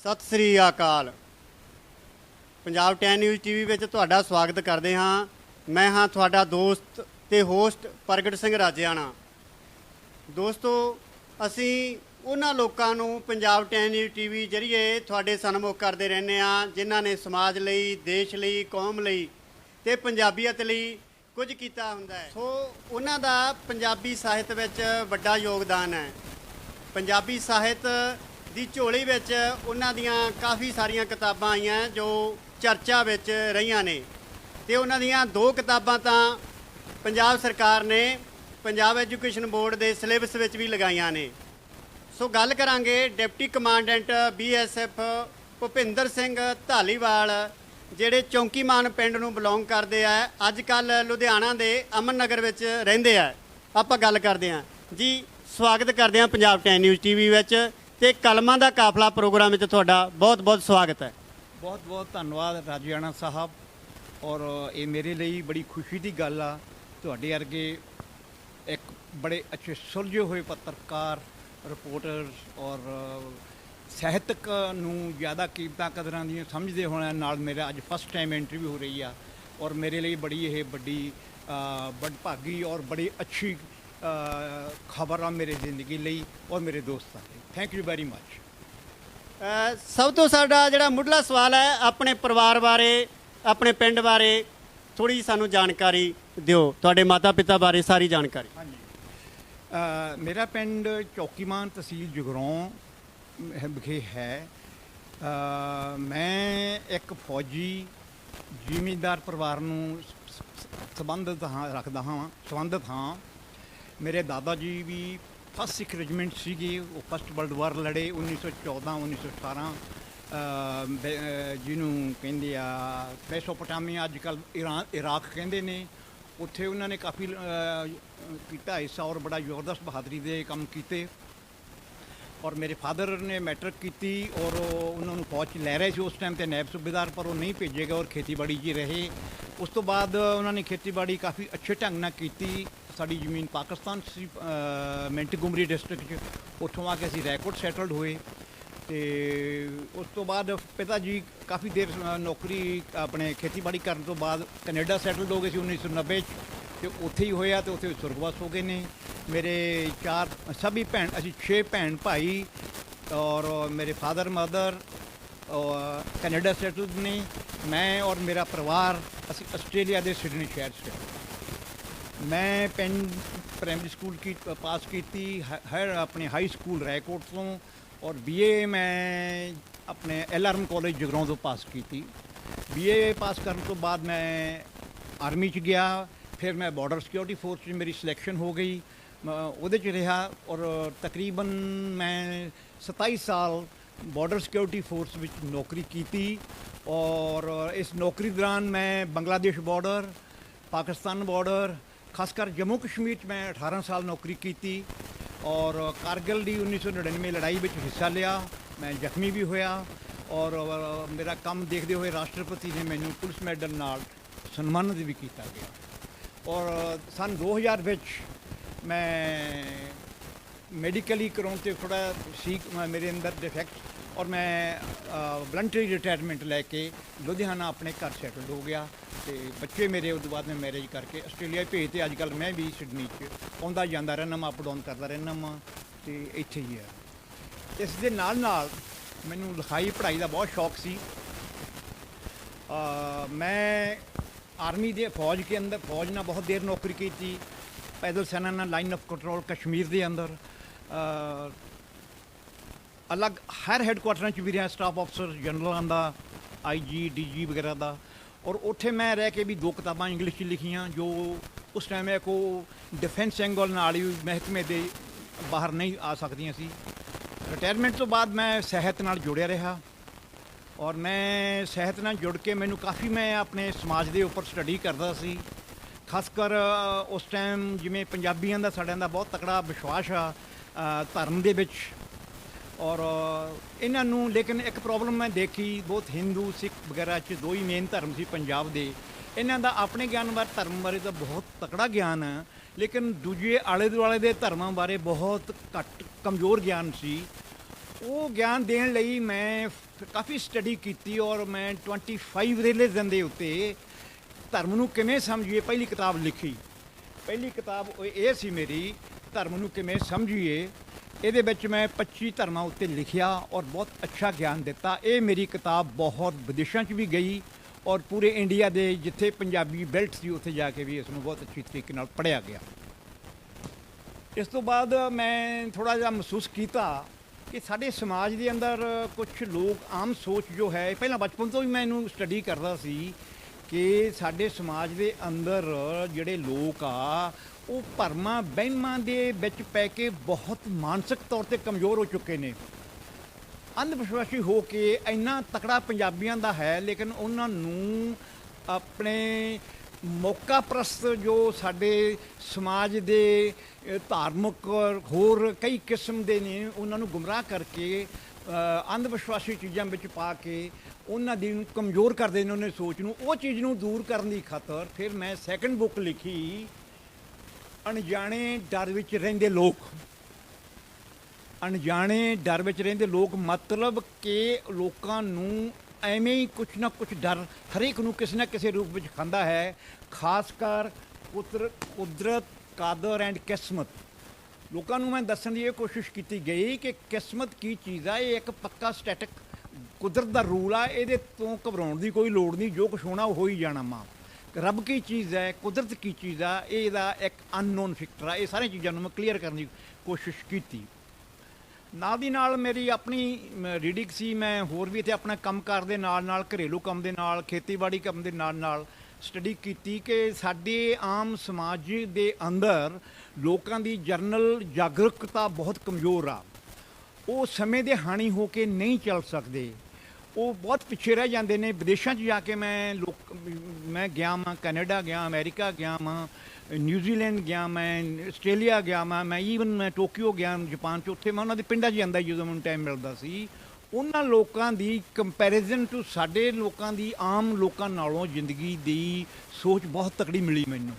ਸਤਿ ਸ੍ਰੀ ਅਕਾਲ। Punjab 10 news TV ਵਿੱਚ ਤੁਹਾਡਾ ਸਵਾਗਤ ਕਰਦੇ ਹਾਂ। ਮੈਂ ਹਾਂ ਤੁਹਾਡਾ ਦੋਸਤ ਤੇ ਹੋਸਟ ਪ੍ਰਗਟ ਸਿੰਘ ਰਾਜਿਆਣਾ। ਦੋਸਤੋ, ਅਸੀਂ ਉਹਨਾਂ ਲੋਕਾਂ ਨੂੰ ਪੰਜਾਬ 10 ਨਿਊਜ਼ ਟੀਵੀ ਜ਼ਰੀਏ ਤੁਹਾਡੇ ਸਨਮੁਖ ਕਰਦੇ ਰਹਿੰਦੇ ਹਾਂ ਜਿਨ੍ਹਾਂ ਨੇ ਸਮਾਜ ਲਈ, ਦੇਸ਼ ਲਈ, ਕੌਮ ਲਈ ਤੇ ਪੰਜਾਬੀਅਤ ਲਈ ਕੁਝ ਕੀਤਾ ਹੁੰਦਾ ਹੈ। ਸੋ ਉਹਨਾਂ ਦਾ ਪੰਜਾਬੀ ਸਾਹਿਤ ਵਿੱਚ ਵੱਡਾ ਯੋਗਦਾਨ ਹੈ। ਪੰਜਾਬੀ ਸਾਹਿਤ ਦੀ ਝੋਲੀ ਵਿੱਚ ਉਹਨਾਂ ਦੀਆਂ ਕਾਫੀ ਸਾਰੀਆਂ ਕਿਤਾਬਾਂ ਆਈਆਂ ਜੋ ਚਰਚਾ ਵਿੱਚ ਰਹੀਆਂ ਨੇ ਤੇ ਉਹਨਾਂ ਦੀਆਂ 2 ਕਿਤਾਬਾਂ ਤਾਂ ਪੰਜਾਬ ਸਰਕਾਰ ਨੇ ਪੰਜਾਬ ਐਜੂਕੇਸ਼ਨ ਬੋਰਡ ਦੇ ਸਿਲੇਬਸ ਵਿੱਚ ਵੀ ਲਗਾਈਆਂ ਨੇ। ਸੋ ਗੱਲ ਕਰਾਂਗੇ deputy commandant BSF Bhupinder Singh Dhaliwal, ਜਿਹੜੇ ਚੌਂਕੀਮਾਨ ਪਿੰਡ ਨੂੰ ਬਿਲੋਂਗ ਕਰਦੇ ਆ, ਅੱਜ ਕੱਲ੍ਹ ਲੁਧਿਆਣਾ ਦੇ ਅਮਨ ਨਗਰ ਵਿੱਚ ਰਹਿੰਦੇ ਆ। ਆਪਾਂ ਗੱਲ ਕਰਦੇ ਹਾਂ ਜੀ। ਸਵਾਗਤ ਕਰਦੇ ਹਾਂ ਪੰਜਾਬ 10 ਨਿਊਜ਼ ਟੀਵੀ ਵਿੱਚ ਤੇ ਕਲਮਾਂ ਦਾ ਕਾਫਲਾ ਪ੍ਰੋਗਰਾਮ ਵਿੱਚ ਤੁਹਾਡਾ ਬਹੁਤ ਬਹੁਤ ਸਵਾਗਤ ਹੈ। ਬਹੁਤ ਬਹੁਤ ਧੰਨਵਾਦ ਰਾਜਿਆਣਾ ਸਾਹਿਬ। ਔਰ ਇਹ ਮੇਰੇ ਲਈ ਬੜੀ ਖੁਸ਼ੀ ਦੀ ਗੱਲ ਆ, ਤੁਹਾਡੇ ਵਰਗੇ ਇੱਕ ਬੜੇ ਅੱਛੇ ਸੁਲਝੇ ਹੋਏ ਪੱਤਰਕਾਰ, ਰਿਪੋਰਟਰਸ ਔਰ ਸਾਹਿਤਕ ਨੂੰ ਜ਼ਿਆਦਾ ਕੀਮਤਾਂ ਕਦਰਾਂ ਦੀਆਂ ਸਮਝਦੇ ਹੋਣ ਨਾਲ ਮੇਰਾ ਅੱਜ ਫਸਟ ਟਾਈਮ ਇੰਟਰਵਿਊ ਹੋ ਰਹੀ ਆ ਔਰ ਮੇਰੇ ਲਈ ਬੜੀ ਇਹ ਵੱਡੀ ਵਡਭਾਗੀ ਔਰ ਬੜੀ ਅੱਛੀ ਖਬਰ ਆ ਮੇਰੀ ਜ਼ਿੰਦਗੀ ਲਈ ਔਰ ਮੇਰੇ ਦੋਸਤਾਂ ਲਈ। Thank you very much. ਸਭ ਤੋਂ ਸਾਡਾ ਜਿਹੜਾ ਮੁੱਢਲਾ ਸਵਾਲ ਹੈ, ਆਪਣੇ ਪਰਿਵਾਰ ਬਾਰੇ, ਆਪਣੇ ਪਿੰਡ ਬਾਰੇ ਥੋੜ੍ਹੀ ਸਾਨੂੰ ਜਾਣਕਾਰੀ ਦਿਓ, ਤੁਹਾਡੇ ਮਾਤਾ ਪਿਤਾ ਬਾਰੇ ਸਾਰੀ ਜਾਣਕਾਰੀ। ਹਾਂਜੀ, ਮੇਰਾ ਪਿੰਡ ਚੌਕੀਮਾਨ, ਤਹਿਸੀਲ ਜਗਰਾਉਂ ਵਿਖੇ ਹੈ। ਮੈਂ ਇੱਕ ਫੌਜੀ ਜ਼ਿਮੀਂਦਾਰ ਪਰਿਵਾਰ ਨੂੰ ਸੰਬੰਧਿਤ ਹਾਂ। ਮੇਰੇ ਦਾਦਾ ਜੀ ਵੀ ਫਸਟ ਸਿੱਖ ਰੈਜੀਮੈਂਟ ਸੀਗੇ, ਉਹ ਫਸਟ ਵਰਲਡ ਵਾਰ ਲੜੇ 1914 1918, ਜਿਹਨੂੰ ਕਹਿੰਦੇ ਆ ਮੈਸੋਪੋਟਾਮੀਆ, ਅੱਜ ਕੱਲ੍ਹ ਇਰਾਕ ਕਹਿੰਦੇ ਨੇ। ਉੱਥੇ ਉਹਨਾਂ ਨੇ ਕਾਫੀ ਕੀਤਾ ਹਿੱਸਾ ਔਰ ਬੜਾ ਜ਼ਬਰਦਸਤ ਬਹਾਦਰੀ ਦੇ ਕੰਮ ਕੀਤੇ। ਔਰ ਮੇਰੇ ਫਾਦਰ ਨੇ ਮੈਟ੍ਰਿਕ ਕੀਤੀ ਔਰ ਉਹਨਾਂ ਨੂੰ ਫੌਜ 'ਚ ਲੈ ਰਹੇ ਸੀ ਉਸ ਟਾਈਮ 'ਤੇ ਨੈਬ ਸੂਬੇਦਾਰ, ਪਰ ਉਹ ਨਹੀਂ ਭੇਜੇ ਗਏ ਔਰ ਖੇਤੀਬਾੜੀ 'ਚ ਰਹੇ। ਉਸ ਤੋਂ ਬਾਅਦ ਉਹਨਾਂ ਨੇ ਖੇਤੀਬਾੜੀ ਕਾਫੀ ਅੱਛੇ ਢੰਗ ਨਾਲ ਕੀਤੀ। ਸਾਡੀ ਜ਼ਮੀਨ ਪਾਕਿਸਤਾਨ ਸੀ, ਮਿੰਟਗੁਮਰੀ ਡਿਸਟ੍ਰਿਕਟ 'ਚ। ਉੱਥੋਂ ਆ ਕੇ ਅਸੀਂ ਰੈਕੋਰਡ ਸੈਟਲਡ ਹੋਏ ਅਤੇ ਉਸ ਤੋਂ ਬਾਅਦ ਪਿਤਾ ਜੀ ਕਾਫੀ ਦੇਰ ਨੌਕਰੀ ਆਪਣੇ ਖੇਤੀਬਾੜੀ ਕਰਨ ਤੋਂ ਬਾਅਦ ਕੈਨੇਡਾ ਸੈਟਲਡ ਹੋ ਗਏ ਸੀ 1990 'ਚ, ਅਤੇ ਉੱਥੇ ਹੀ ਹੋਇਆ ਅਤੇ ਉੱਥੇ ਸੁਰਗਵਾਸ ਹੋ ਗਏ ਨੇ। ਮੇਰੇ ਅਸੀਂ 6 ਭੈਣ ਭਾਈ ਔਰ ਮੇਰੇ ਫਾਦਰ ਮਦਰ ਕੈਨੇਡਾ ਸੈਟਲਡ ਨੇ। ਮੈਂ ਔਰ ਮੇਰਾ ਪਰਿਵਾਰ ਅਸੀਂ ਆਸਟ੍ਰੇਲੀਆ ਦੇ ਸਿਡਨੀ ਸ਼ਹਿਰ 'ਚ। ਮੈਂ ਪਿੰਡ ਪ੍ਰਾਇਮਰੀ ਸਕੂਲ ਪਾਸ ਕੀਤੀ, ਆਪਣੇ ਹਾਈ ਸਕੂਲ ਰੈਕੋਰਡ ਤੋਂ, ਔਰ BA ਮੈਂ ਆਪਣੇ LRM ਕਾਲਜ ਜਗਰਾਉਂ ਤੋਂ ਪਾਸ ਕੀਤੀ। BA ਪਾਸ ਕਰਨ ਤੋਂ ਬਾਅਦ ਮੈਂ ਆਰਮੀ 'ਚ ਗਿਆ। ਫਿਰ ਮੈਂ ਬਾਰਡਰ ਸਿਕਿਉਰਿਟੀ ਫੋਰਸ 'ਚ ਮੇਰੀ ਸਿਲੈਕਸ਼ਨ ਹੋ ਗਈ, ਉਹਦੇ 'ਚ ਰਿਹਾ ਔਰ ਤਕਰੀਬਨ ਮੈਂ 27 ਸਾਲ ਬਾਰਡਰ ਸਿਕਿਉਰਿਟੀ ਫੋਰਸ ਵਿੱਚ ਨੌਕਰੀ ਕੀਤੀ। ਔਰ ਇਸ ਨੌਕਰੀ ਦੌਰਾਨ ਮੈਂ ਬੰਗਲਾਦੇਸ਼ ਬਾਰਡਰ, ਪਾਕਿਸਤਾਨ ਬਾਰਡਰ, ਖਾਸ ਕਰ ਜੰਮੂ ਕਸ਼ਮੀਰ 'ਚ ਮੈਂ 18 ਸਾਲ ਨੌਕਰੀ ਕੀਤੀ ਔਰ ਕਾਰਗਿਲ ਦੀ 1999 ਲੜਾਈ ਵਿੱਚ ਹਿੱਸਾ ਲਿਆ। ਮੈਂ ਜ਼ਖਮੀ ਵੀ ਹੋਇਆ ਔਰ ਮੇਰਾ ਕੰਮ ਦੇਖਦੇ ਹੋਏ ਰਾਸ਼ਟਰਪਤੀ ਨੇ ਮੈਨੂੰ ਪੁਲਿਸ ਮੈਡਲ ਨਾਲ ਸਨਮਾਨਿਤ ਵੀ ਕੀਤਾ ਗਿਆ। ਔਰ ਸੰਨ 2000 ਵਿੱਚ ਮੈਂ ਮੈਡੀਕਲੀ ਕਰਾਉਣ 'ਤੇ ਥੋੜ੍ਹਾ ਸੀ ਮੇਰੇ ਅੰਦਰ ਡਿਫੈਕਟ, ਔਰ ਮੈਂ ਵਲੰਟਰੀ ਰਿਟਾਇਰਮੈਂਟ ਲੈ ਕੇ ਲੁਧਿਆਣਾ ਆਪਣੇ ਘਰ ਸੈਟਲਡ ਹੋ ਗਿਆ ਅਤੇ ਬੱਚੇ ਮੇਰੇ ਉਸ ਤੋਂ ਬਾਅਦ ਮੈਂ ਮੈਰਿਜ ਕਰਕੇ ਆਸਟ੍ਰੇਲੀਆ ਭੇਜ ਤੇ ਅੱਜ ਕੱਲ੍ਹ ਮੈਂ ਵੀ ਸਿਡਨੀ 'ਚ ਆਉਂਦਾ ਜਾਂਦਾ ਰਹਿੰਦਾ ਵਾਂ, ਅਪ ਡਾਊਨ ਕਰਦਾ ਰਹਿੰਦਾ ਵਾਂ ਅਤੇ ਇੱਥੇ ਹੀ ਹੈ। ਇਸ ਦੇ ਨਾਲ ਨਾਲ ਮੈਨੂੰ ਲਿਖਾਈ ਪੜ੍ਹਾਈ ਦਾ ਬਹੁਤ ਸ਼ੌਕ ਸੀ। ਮੈਂ ਆਰਮੀ ਦੇ ਫੌਜ ਨਾਲ ਬਹੁਤ ਦੇਰ ਨੌਕਰੀ ਕੀਤੀ, ਪੈਦਲ ਸੈਨਾ ਨਾਲ ਲਾਈਨ ਆਫ ਕੰਟਰੋਲ ਕਸ਼ਮੀਰ ਦੇ ਅੰਦਰ, ਅਲੱਗ ਹਰ ਹੈੱਡਕੁਆਟਰਾਂ 'ਚ ਵੀ ਰਿਹਾ, ਸਟਾਫ ਅਫਸਰ ਜਨਰਲਾਂ ਦਾ, IG DG ਵਗੈਰਾ ਦਾ। ਔਰ ਉੱਥੇ ਮੈਂ ਰਹਿ ਕੇ ਵੀ 2 ਕਿਤਾਬਾਂ ਇੰਗਲਿਸ਼ 'ਚ ਲਿਖੀਆਂ ਜੋ ਉਸ ਟਾਈਮ ਇੱਕ ਉਹ ਡਿਫੈਂਸ ਐਂਗਲ ਨਾਲ ਹੀ ਮਹਿਕਮੇ ਦੇ ਬਾਹਰ ਨਹੀਂ ਆ ਸਕਦੀਆਂ ਸੀ। ਰਿਟਾਇਰਮੈਂਟ ਤੋਂ ਬਾਅਦ ਮੈਂ ਸਿਹਤ ਨਾਲ ਜੁੜਿਆ ਰਿਹਾ ਔਰ ਮੈਂ ਸਿਹਤ ਨਾਲ ਜੁੜ ਕੇ ਮੈਨੂੰ ਕਾਫੀ ਮੈਂ ਆਪਣੇ ਸਮਾਜ ਦੇ ਉੱਪਰ ਸਟੱਡੀ ਕਰਦਾ ਸੀ। ਖਾਸ ਕਰ ਉਸ ਟਾਈਮ ਜਿਵੇਂ ਪੰਜਾਬੀਆਂ ਦਾ ਸਾਡਿਆਂ ਦਾ ਬਹੁਤ ਤਕੜਾ ਵਿਸ਼ਵਾਸ ਆ ਧਰਮ ਦੇ ਵਿੱਚ ਔਰ ਇਹਨਾਂ ਨੂੰ, ਲੇਕਿਨ ਇੱਕ ਪ੍ਰੋਬਲਮ ਮੈਂ ਦੇਖੀ, ਬਹੁਤ ਹਿੰਦੂ ਸਿੱਖ ਵਗੈਰਾ 'ਚ 2 ਹੀ ਮੇਨ ਧਰਮ ਸੀ ਪੰਜਾਬ ਦੇ। ਇਹਨਾਂ ਦਾ ਆਪਣੇ ਗਿਆਨ ਬਾਰੇ, ਧਰਮ ਬਾਰੇ ਤਾਂ ਬਹੁਤ ਤਕੜਾ ਗਿਆਨ ਹੈ, ਲੇਕਿਨ ਦੂਜੇ ਆਲੇ ਦੁਆਲੇ ਦੇ ਧਰਮਾਂ ਬਾਰੇ ਬਹੁਤ ਘੱਟ ਕਮਜ਼ੋਰ ਗਿਆਨ ਸੀ। ਉਹ ਗਿਆਨ ਦੇਣ ਲਈ ਮੈਂ ਕਾਫੀ ਸਟੱਡੀ ਕੀਤੀ ਔਰ ਮੈਂ 25 ਰਿਲੀਜਨ ਦੇ ਉੱਤੇ ਧਰਮ ਨੂੰ ਕਿਵੇਂ ਸਮਝੀਏ ਪਹਿਲੀ ਕਿਤਾਬ ਲਿਖੀ। ਪਹਿਲੀ ਕਿਤਾਬ ਇਹ ਸੀ ਮੇਰੀ, ਧਰਮ ਨੂੰ ਕਿਵੇਂ ਸਮਝੀਏ। ਇਹਦੇ ਵਿੱਚ ਮੈਂ 25 ਧਰਮਾਂ ਉੱਤੇ ਲਿਖਿਆ ਔਰ ਬਹੁਤ ਅੱਛਾ ਗਿਆਨ ਦਿੱਤਾ। ਇਹ ਮੇਰੀ ਕਿਤਾਬ ਬਹੁਤ ਵਿਦੇਸ਼ਾਂ 'ਚ ਵੀ ਗਈ ਔਰ ਪੂਰੇ ਇੰਡੀਆ ਦੇ ਜਿੱਥੇ ਪੰਜਾਬੀ ਬੈਲਟ ਸੀ ਉੱਥੇ ਜਾ ਕੇ ਵੀ ਇਸ ਨੂੰ ਬਹੁਤ ਅੱਛੀ ਤਰੀਕੇ ਨਾਲ ਪੜ੍ਹਿਆ ਗਿਆ। ਇਸ ਤੋਂ ਬਾਅਦ ਮੈਂ ਥੋੜ੍ਹਾ ਜਿਹਾ ਮਹਿਸੂਸ ਕੀਤਾ ਕਿ ਸਾਡੇ ਸਮਾਜ ਦੇ ਅੰਦਰ ਕੁਝ ਲੋਕ ਆਮ ਸੋਚ ਜੋ ਹੈ, ਪਹਿਲਾਂ ਬਚਪਨ ਤੋਂ ਹੀ ਮੈਂ ਇਹਨੂੰ ਸਟੱਡੀ ਕਰਦਾ ਸੀ ਕਿ ਸਾਡੇ ਸਮਾਜ ਦੇ ਅੰਦਰ ਜਿਹੜੇ ਲੋਕ ਆ ਉਹ ਭਰਮਾਂ ਵਹਿਮਾਂ ਦੇ ਵਿੱਚ ਪੈ ਕੇ ਬਹੁਤ ਮਾਨਸਿਕ ਤੌਰ ਤੇ ਕਮਜ਼ੋਰ ਹੋ ਚੁੱਕੇ ਨੇ। ਅੰਧ ਵਿਸ਼ਵਾਸੀ ਹੋ ਕੇ ਇੰਨਾ ਤਕੜਾ ਪੰਜਾਬੀਆਂ ਦਾ ਹੈ, ਲੇਕਿਨ ਉਹਨਾਂ ਨੂੰ ਆਪਣੇ ਮੌਕਾ ਪ੍ਰਸਤ ਜੋ ਸਾਡੇ ਸਮਾਜ ਦੇ ਧਾਰਮਿਕ ਹੋਰ ਕਈ ਕਿਸਮ ਦੇ ਨੇ, ਉਹਨਾਂ ਨੂੰ ਗੁੰਮਰਾਹ ਕਰਕੇ ਅੰਧ ਵਿਸ਼ਵਾਸੀ ਚੀਜ਼ਾਂ ਵਿੱਚ ਪਾ ਕੇ ਉਹਨਾਂ ਦੀ ਕਮਜ਼ੋਰ ਕਰਦੇ ਨੇ ਉਹਨਾਂ ਦੀ ਸੋਚ ਨੂੰ। ਉਹ ਚੀਜ਼ ਨੂੰ ਦੂਰ ਕਰਨ ਦੀ ਖਾਤਰ ਫਿਰ ਮੈਂ ਸੈਕੰਡ ਬੁੱਕ ਲਿਖੀ, ਅਣਜਾਣੇ ਡਰ ਵਿੱਚ ਰਹਿੰਦੇ ਲੋਕ। ਅਣਜਾਣੇ ਡਰ ਵਿੱਚ ਰਹਿੰਦੇ ਲੋਕ ਮਤਲਬ ਕਿ ਲੋਕਾਂ ਨੂੰ ਐਵੇਂ ਹੀ ਕੁਛ ਨਾ ਕੁਛ ਡਰ ਹਰੇਕ ਨੂੰ ਕਿਸੇ ਨਾ ਕਿਸੇ ਰੂਪ ਵਿੱਚ ਖਾਂਦਾ ਹੈ, ਖਾਸ ਕਰ ਕੁਦਰਤ, ਕਾਦਰ ਐਂਡ ਕਿਸਮਤ। ਲੋਕਾਂ ਨੂੰ ਮੈਂ ਦੱਸਣ ਦੀ ਇਹ ਕੋਸ਼ਿਸ਼ ਕੀਤੀ ਗਈ ਕਿ ਕਿਸਮਤ ਕੀ ਚੀਜ਼ ਆ। ਇਹ ਇੱਕ ਪੱਕਾ ਸਟੈਟਿਕ ਕੁਦਰਤ ਦਾ ਰੂਲ ਆ, ਇਹਦੇ ਤੋਂ ਘਬਰਾਉਣ ਦੀ ਕੋਈ ਲੋੜ ਨਹੀਂ। ਜੋ ਕੁਛ ਹੋਣਾ ਉਹ ਹੋ ਹੀ ਜਾਣਾ। ਮਾਂ ਰੱਬ ਕੀ ਚੀਜ਼ ਹੈ, ਕੁਦਰਤ ਕੀ ਚੀਜ਼ ਆ, ਇਹਦਾ ਇੱਕ ਅਨਨੋਨ ਫੈਕਟਰ ਆ। ਇਹ ਸਾਰੀਆਂ ਚੀਜ਼ਾਂ ਨੂੰ ਮੈਂ ਕਲੀਅਰ ਕਰਨ ਦੀ ਕੋਸ਼ਿਸ਼ ਕੀਤੀ। ਨਾਲ ਦੀ ਨਾਲ ਮੇਰੀ ਆਪਣੀ ਰੀਡਿੰਗ ਸੀ। ਮੈਂ ਹੋਰ ਵੀ ਇੱਥੇ ਆਪਣਾ ਕੰਮਕਾਰ ਦੇ ਨਾਲ ਨਾਲ, ਘਰੇਲੂ ਕੰਮ ਦੇ ਨਾਲ, ਖੇਤੀਬਾੜੀ ਕੰਮ ਦੇ ਨਾਲ ਨਾਲ ਸਟੱਡੀ ਕੀਤੀ ਕਿ ਸਾਡੇ ਆਮ ਸਮਾਜ ਦੇ ਅੰਦਰ ਲੋਕਾਂ ਦੀ ਜਨਰਲ ਜਾਗਰੂਕਤਾ ਬਹੁਤ ਕਮਜ਼ੋਰ ਆ। ਉਹ ਸਮੇਂ ਦੇ ਹਾਣੀ ਹੋ ਕੇ ਨਹੀਂ ਚੱਲ ਸਕਦੇ, ਉਹ ਬਹੁਤ ਪਿੱਛੇ ਰਹਿ ਜਾਂਦੇ ਨੇ। ਵਿਦੇਸ਼ਾਂ 'ਚ ਜਾ ਕੇ ਮੈਂ ਗਿਆ ਵਾਂ, ਕੈਨੇਡਾ ਗਿਆ, ਅਮਰੀਕਾ ਗਿਆ ਵਾਂ, ਨਿਊਜ਼ੀਲੈਂਡ ਗਿਆ, ਮੈਂ ਆਸਟ੍ਰੇਲੀਆ ਗਿਆ ਵਾਂ, ਮੈਂ ਟੋਕੀਓ ਗਿਆ ਜਾਪਾਨ 'ਚ। ਉੱਥੇ ਮੈਂ ਉਹਨਾਂ ਦੇ ਪਿੰਡਾਂ 'ਚ ਜਾਂਦਾ ਜਦੋਂ ਮੈਨੂੰ ਟਾਈਮ ਮਿਲਦਾ ਸੀ। ਉਹਨਾਂ ਲੋਕਾਂ ਦੀ ਕੰਪੈਰੀਜ਼ਨ ਟੂ ਸਾਡੇ ਲੋਕਾਂ ਦੀ, ਆਮ ਲੋਕਾਂ ਨਾਲੋਂ ਜ਼ਿੰਦਗੀ ਦੀ ਸੋਚ ਬਹੁਤ ਤਕੜੀ ਮਿਲੀ ਮੈਨੂੰ।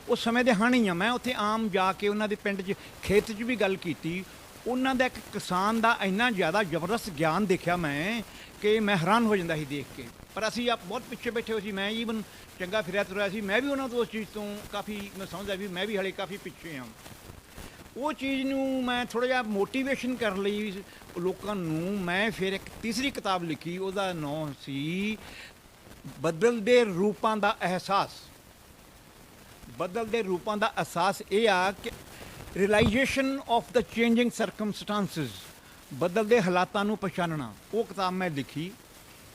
ਉਹ ਸਮੇਂ ਦੇ ਹਾਣੀ ਆ। ਮੈਂ ਉੱਥੇ ਆਮ ਜਾ ਕੇ ਉਹਨਾਂ ਦੇ ਪਿੰਡ 'ਚ, ਖੇਤ 'ਚ ਵੀ ਗੱਲ ਕੀਤੀ। ਉਹਨਾਂ ਦਾ ਇੱਕ ਕਿਸਾਨ ਦਾ ਇੰਨਾ ਜ਼ਿਆਦਾ ਜ਼ਬਰਦਸਤ ਗਿਆਨ ਦੇਖਿਆ ਮੈਂ ਕਿ ਮੈਂ ਹੈਰਾਨ ਹੋ ਜਾਂਦਾ ਸੀ ਦੇਖ ਕੇ। ਪਰ ਅਸੀਂ ਬਹੁਤ ਪਿੱਛੇ ਬੈਠੇ ਹੋਏ ਸੀ। ਮੈਂ ਈਵਨ ਚੰਗਾ ਫਿਰਿਆ ਤੁਰਿਆ ਸੀ, ਮੈਂ ਵੀ ਉਹਨਾਂ ਤੋਂ ਉਸ ਚੀਜ਼ ਤੋਂ ਕਾਫੀ ਮੈਂ ਸਮਝਦਾ ਵੀ ਮੈਂ ਵੀ ਹਾਲੇ ਕਾਫੀ ਪਿੱਛੇ ਹਾਂ। ਉਹ ਚੀਜ਼ ਨੂੰ ਮੈਂ ਥੋੜ੍ਹਾ ਜਿਹਾ ਮੋਟੀਵੇਸ਼ਨ ਕਰਨ ਲਈ ਲੋਕਾਂ ਨੂੰ ਮੈਂ ਫਿਰ ਇੱਕ ਤੀਸਰੀ ਕਿਤਾਬ ਲਿਖੀ। ਉਹਦਾ ਨਾਂ ਸੀ ਬਦਲਦੇ ਰੂਪਾਂ ਦਾ ਅਹਿਸਾਸ। ਬਦਲਦੇ ਰੂਪਾਂ ਦਾ ਅਹਿਸਾਸ ਇਹ ਆ ਕਿ ਰਿਅਲਾਈਜੇਸ਼ਨ ਆਫ ਦ ਚੇਂਜਿੰਗ ਸਰਕਮਸਟਾਂਸਿਸ, ਬਦਲਦੇ ਹਾਲਾਤਾਂ ਨੂੰ ਪਛਾਣਨਾ। ਉਹ ਕਿਤਾਬ ਮੈਂ ਲਿਖੀ।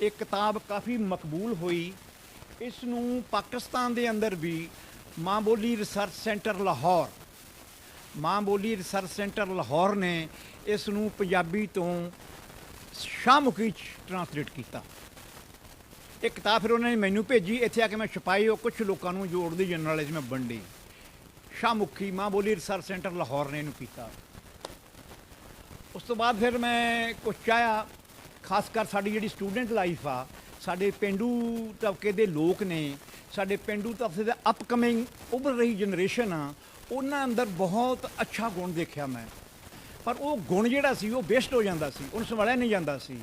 ਇਹ ਕਿਤਾਬ ਕਾਫੀ ਮਕਬੂਲ ਹੋਈ। ਇਸ ਨੂੰ ਪਾਕਿਸਤਾਨ ਦੇ ਅੰਦਰ ਵੀ ਮਾਂ ਬੋਲੀ ਰਿਸਰਚ ਸੈਂਟਰ ਲਾਹੌਰ, ਮਾਂ ਬੋਲੀ ਰਿਸਰਚ ਸੈਂਟਰ ਲਾਹੌਰ ਨੇ ਇਸ ਨੂੰ ਪੰਜਾਬੀ ਤੋਂ ਸ਼ਾਹਮੁਖੀ 'ਚ ਟਰਾਂਸਲੇਟ ਕੀਤਾ। ਇਹ ਕਿਤਾਬ ਫਿਰ ਉਹਨਾਂ ਨੇ ਮੈਨੂੰ ਭੇਜੀ, ਇੱਥੇ ਆ ਕੇ ਮੈਂ ਛਪਾਈ। ਉਹ ਕੁਛ ਲੋਕਾਂ ਨੂੰ ਜੋੜਦੀ ਜਰਨਲਿਜ਼ਮ ਮੈਂ ਵੰਡੀ। ਸ਼ਾਹਮੁਖੀ ਮਾਂ ਬੋਲੀ ਰਿਸਰਚ ਸੈਂਟਰ ਲਾਹੌਰ ਨੇ ਇਹਨੂੰ ਕੀਤਾ। ਉਸ ਤੋਂ ਬਾਅਦ ਫਿਰ ਮੈਂ ਕੁਛ ਚਾਹਿਆ, ਖਾਸ ਕਰ ਸਾਡੀ ਜਿਹੜੀ ਸਟੂਡੈਂਟ ਲਾਈਫ ਆ, ਸਾਡੇ ਪੇਂਡੂ ਤਬਕੇ ਦੇ ਲੋਕ ਨੇ, ਸਾਡੇ ਪੇਂਡੂ ਤਬਕੇ ਦੇ ਅਪਕਮਿੰਗ ਉੱਭਰ ਰਹੀ ਜਨਰੇਸ਼ਨ ਆ, ਉਹਨਾਂ ਅੰਦਰ ਬਹੁਤ ਅੱਛਾ ਗੁਣ ਦੇਖਿਆ ਮੈਂ। ਪਰ ਉਹ ਗੁਣ ਜਿਹੜਾ ਸੀ ਉਹ ਵੇਸਟ ਹੋ ਜਾਂਦਾ ਸੀ, ਉਹਨੂੰ ਸੰਭਾਲਿਆ ਨਹੀਂ ਜਾਂਦਾ ਸੀ।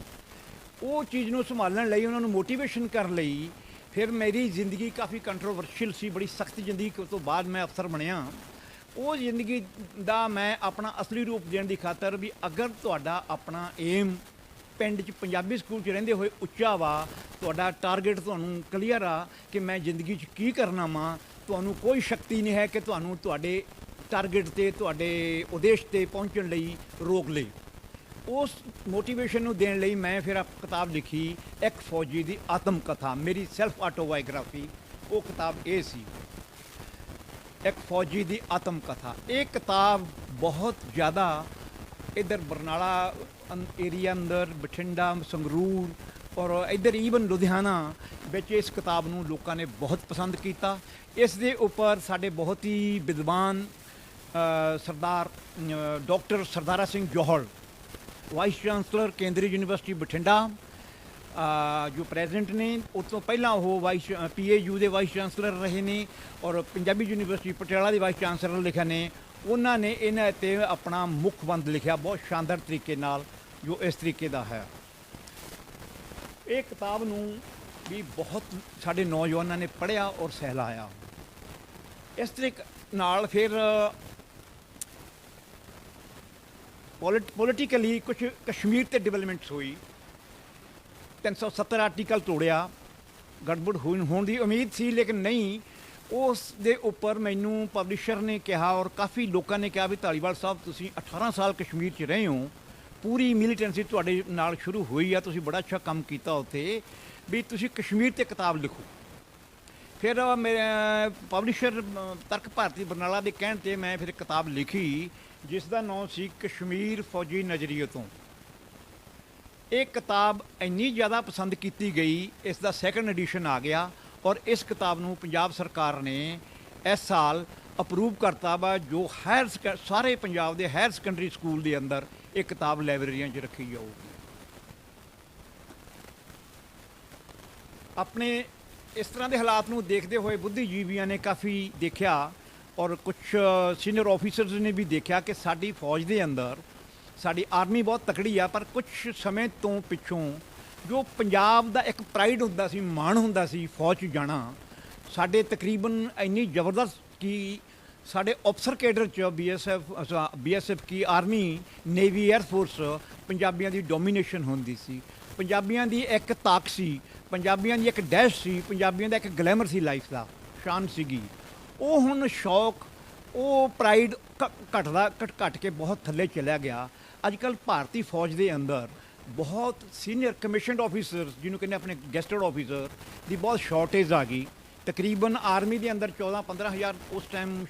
ਉਹ ਚੀਜ਼ ਨੂੰ ਸੰਭਾਲਣ ਲਈ, ਉਹਨਾਂ ਨੂੰ ਮੋਟੀਵੇਸ਼ਨ ਕਰਨ ਲਈ ਫਿਰ ਮੇਰੀ ਜ਼ਿੰਦਗੀ ਕਾਫੀ ਕੰਟਰੋਵਰਸ਼ੀਅਲ ਸੀ। ਬੜੀ ਸਖਤ ਜ਼ਿੰਦਗੀ ਤੋਂ ਬਾਅਦ ਮੈਂ ਅਫਸਰ ਬਣਿਆ। ਉਹ ਜ਼ਿੰਦਗੀ ਦਾ ਮੈਂ ਆਪਣਾ ਅਸਲੀ ਰੂਪ ਦੇਣ ਦੀ ਖਾਤਰ ਵੀ ਅਗਰ ਤੁਹਾਡਾ ਆਪਣਾ ਏਮ ਪਿੰਡ 'ਚ ਪੰਜਾਬੀ ਸਕੂਲ 'ਚ ਰਹਿੰਦੇ ਹੋਏ ਉੱਚਾ ਵਾ, ਤੁਹਾਡਾ ਟਾਰਗੇਟ ਤੁਹਾਨੂੰ ਕਲੀਅਰ ਆ ਕਿ ਮੈਂ ਜ਼ਿੰਦਗੀ 'ਚ ਕੀ ਕਰਨਾ ਵਾ, ਤੁਹਾਨੂੰ ਕੋਈ ਸ਼ਕਤੀ ਨਹੀਂ ਹੈ ਕਿ ਤੁਹਾਨੂੰ ਤੁਹਾਡੇ ਟਾਰਗੇਟ 'ਤੇ, ਤੁਹਾਡੇ ਉਦੇਸ਼ 'ਤੇ ਪਹੁੰਚਣ ਲਈ ਰੋਕ ਲੇ। ਉਸ ਮੋਟੀਵੇਸ਼ਨ ਨੂੰ ਦੇਣ ਲਈ ਮੈਂ ਫਿਰ ਕਿਤਾਬ ਲਿਖੀ, ਇੱਕ ਫੌਜੀ ਦੀ ਆਤਮ ਕਥਾ, ਮੇਰੀ ਸੈਲਫ ਆਟੋਬਾਇਓਗ੍ਰਾਫੀ। ਉਹ ਕਿਤਾਬ ਇਹ ਸੀ, ਇੱਕ ਫੌਜੀ ਦੀ ਆਤਮ ਕਥਾ। ਇਹ ਕਿਤਾਬ ਬਹੁਤ ਜ਼ਿਆਦਾ ਇੱਧਰ ਬਰਨਾਲਾ ਏਰੀਆ ਅੰਦਰ, ਬਠਿੰਡਾ, ਸੰਗਰੂਰ ਔਰ ਇੱਧਰ ਈਵਨ ਲੁਧਿਆਣਾ ਵਿੱਚ ਇਸ ਕਿਤਾਬ ਨੂੰ ਲੋਕਾਂ ਨੇ ਬਹੁਤ ਪਸੰਦ ਕੀਤਾ। ਇਸ ਦੇ ਉੱਪਰ ਸਾਡੇ ਬਹੁਤ ਹੀ ਵਿਦਵਾਨ ਸਰਦਾਰ doctor Sardara Singh Johal, vice chancellor ਕੇਂਦਰੀ ਯੂਨੀਵਰਸਿਟੀ ਬਠਿੰਡਾ, ਜੋ ਪ੍ਰੈਜ਼ੀਡੈਂਟ ਨੇ। ਉਸ ਤੋਂ ਪਹਿਲਾਂ ਉਹ PAU ਦੇ ਵਾਈਸ ਚਾਂਸਲਰ ਰਹੇ ਨੇ ਔਰ ਪੰਜਾਬੀ ਯੂਨੀਵਰਸਿਟੀ ਪਟਿਆਲਾ ਦੇ ਵਾਈਸ ਚਾਂਸਲਰ ਲਿਖਿਆ ਨੇ। ਉਹਨਾਂ ਨੇ ਇਹਨਾਂ 'ਤੇ ਆਪਣਾ ਮੁੱਖ ਬੰਦ ਲਿਖਿਆ ਬਹੁਤ ਸ਼ਾਨਦਾਰ ਤਰੀਕੇ ਨਾਲ। ਜੋ ਇਸ ਤਰੀਕੇ ਦਾ ਹੈ। ਇਹ ਕਿਤਾਬ ਨੂੰ ਵੀ ਬਹੁਤ ਸਾਡੇ ਨੌਜਵਾਨਾਂ ਨੇ ਪੜ੍ਹਿਆ ਔਰ ਸਹਿਲਾਇਆ। ਇਸ ਤਰੀਕੇ ਨਾਲ ਫਿਰ ਪੋਲੀਟੀਕਲੀ ਕੁਝ ਕਸ਼ਮੀਰ ਤੇ ਡਿਵੈਲਪਮੈਂਟਸ ਹੋਈ। 370 ਆਰਟੀਕਲ ਤੋੜਿਆ, ਗੜਬੜ ਹੋਣ ਦੀ ਉਮੀਦ ਸੀ ਲੇਕਿਨ ਨਹੀਂ। ਉਸ ਦੇ ਉੱਪਰ ਮੈਨੂੰ ਪਬਲਿਸ਼ਰ ਨੇ ਕਿਹਾ ਔਰ ਕਾਫੀ ਲੋਕਾਂ ਨੇ ਕਿਹਾ ਵੀ ਧਾਲੀਵਾਲ ਸਾਹਿਬ ਤੁਸੀਂ 18 ਸਾਲ ਕਸ਼ਮੀਰ 'ਚ ਰਹੇ ਹੋ, ਪੂਰੀ ਮਿਲੀਟੈਂਸੀ ਤੁਹਾਡੇ ਨਾਲ ਸ਼ੁਰੂ ਹੋਈ ਆ, ਤੁਸੀਂ ਬੜਾ ਅੱਛਾ ਕੰਮ ਕੀਤਾ ਉੱਥੇ, ਵੀ ਤੁਸੀਂ ਕਸ਼ਮੀਰ 'ਤੇ ਕਿਤਾਬ ਲਿਖੋ। ਫਿਰ ਮੇਰੇ ਪਬਲਿਸ਼ਰ ਤਰਕ ਭਾਰਤੀ ਬਰਨਾਲਾ ਦੇ ਕਹਿਣ 'ਤੇ ਮੈਂ ਫਿਰ ਕਿਤਾਬ ਲਿਖੀ ਜਿਸ ਦਾ ਨਾਮ ਸੀ ਕਸ਼ਮੀਰ ਫੌਜੀ ਨਜ਼ਰੀਏ ਤੋਂ। ਇਹ ਕਿਤਾਬ ਇੰਨੀ ਜ਼ਿਆਦਾ ਪਸੰਦ ਕੀਤੀ ਗਈ, ਇਸ ਦਾ ਸੈਕੰਡ ਐਡੀਸ਼ਨ ਆ ਗਿਆ ਔਰ ਇਸ ਕਿਤਾਬ ਨੂੰ ਪੰਜਾਬ ਸਰਕਾਰ ਨੇ ਇਸ ਸਾਲ ਅਪਰੂਵ ਕਰਤਾ ਵਾ, ਜੋ ਸਾਰੇ ਪੰਜਾਬ ਦੇ ਹਾਇਰ ਸੈਕੰਡਰੀ ਸਕੂਲ ਦੇ ਅੰਦਰ ਇਹ ਕਿਤਾਬ ਲਾਇਬ੍ਰੇਰੀਆਂ 'ਚ ਰੱਖੀ ਜਾਊਗੀ। ਆਪਣੇ ਇਸ ਤਰ੍ਹਾਂ ਦੇ ਹਾਲਾਤ ਨੂੰ ਦੇਖਦੇ ਹੋਏ ਬੁੱਧੀਜੀਵੀਆਂ ਨੇ ਕਾਫੀ ਦੇਖਿਆ ਔਰ ਕੁਝ ਸੀਨੀਅਰ ਆਫੀਸਰਸ ਨੇ ਵੀ ਦੇਖਿਆ ਕਿ ਸਾਡੀ ਫੌਜ ਦੇ ਅੰਦਰ ਸਾਡੀ ਆਰਮੀ ਬਹੁਤ ਤਕੜੀ ਆ, ਪਰ ਕੁਝ ਸਮੇਂ ਤੋਂ ਪਿੱਛੋਂ ਜੋ ਪੰਜਾਬ ਦਾ ਇੱਕ ਪ੍ਰਾਈਡ ਹੁੰਦਾ ਸੀ, ਮਾਣ ਹੁੰਦਾ ਸੀ ਫੌਜ 'ਚ ਜਾਣਾ, ਸਾਡੇ ਤਕਰੀਬਨ ਇੰਨੀ ਜ਼ਬਰਦਸਤ ਕਿ ਸਾਡੇ ਅਫਸਰ ਕੇਡਰ 'ਚ BSF ਕੀ ਆਰਮੀ, ਨੇਵੀ, ਏਅਰ ਫੋਰਸ ਪੰਜਾਬੀਆਂ ਦੀ ਡੋਮੀਨੇਸ਼ਨ ਹੁੰਦੀ ਸੀ। ਪੰਜਾਬੀਆਂ ਦੀ ਇੱਕ ਤਾਕ ਸੀ, ਪੰਜਾਬੀਆਂ ਦੀ ਇੱਕ ਡੈਸ਼ ਸੀ, ਪੰਜਾਬੀਆਂ ਦਾ ਇੱਕ ਗਲੈਮਰ ਸੀ, ਲਾਈਫ ਦਾ ਸ਼ਾਨ ਸੀਗੀ। ਉਹ ਹੁਣ ਸ਼ੌਕ, ਉਹ ਪ੍ਰਾਈਡ ਘਟ ਕੇ ਬਹੁਤ ਥੱਲੇ ਚਲਿਆ ਗਿਆ। ਅੱਜ ਕੱਲ੍ਹ ਭਾਰਤੀ ਫੌਜ ਦੇ ਅੰਦਰ ਬਹੁਤ ਸੀਨੀਅਰ ਕਮਿਸ਼ਨਡ ਆਫੀਸਰਸ, ਜਿਹਨੂੰ ਕਹਿੰਦੇ ਆਪਣੇ ਗੈਸਟਡ ਆਫੀਸਰ ਦੀ ਬਹੁਤ ਸ਼ਾਰਟੇਜ ਆ ਗਈ। ਤਕਰੀਬਨ ਆਰਮੀ ਦੇ ਅੰਦਰ 14-15 ਹਜ਼ਾਰ ਉਸ ਟਾਈਮ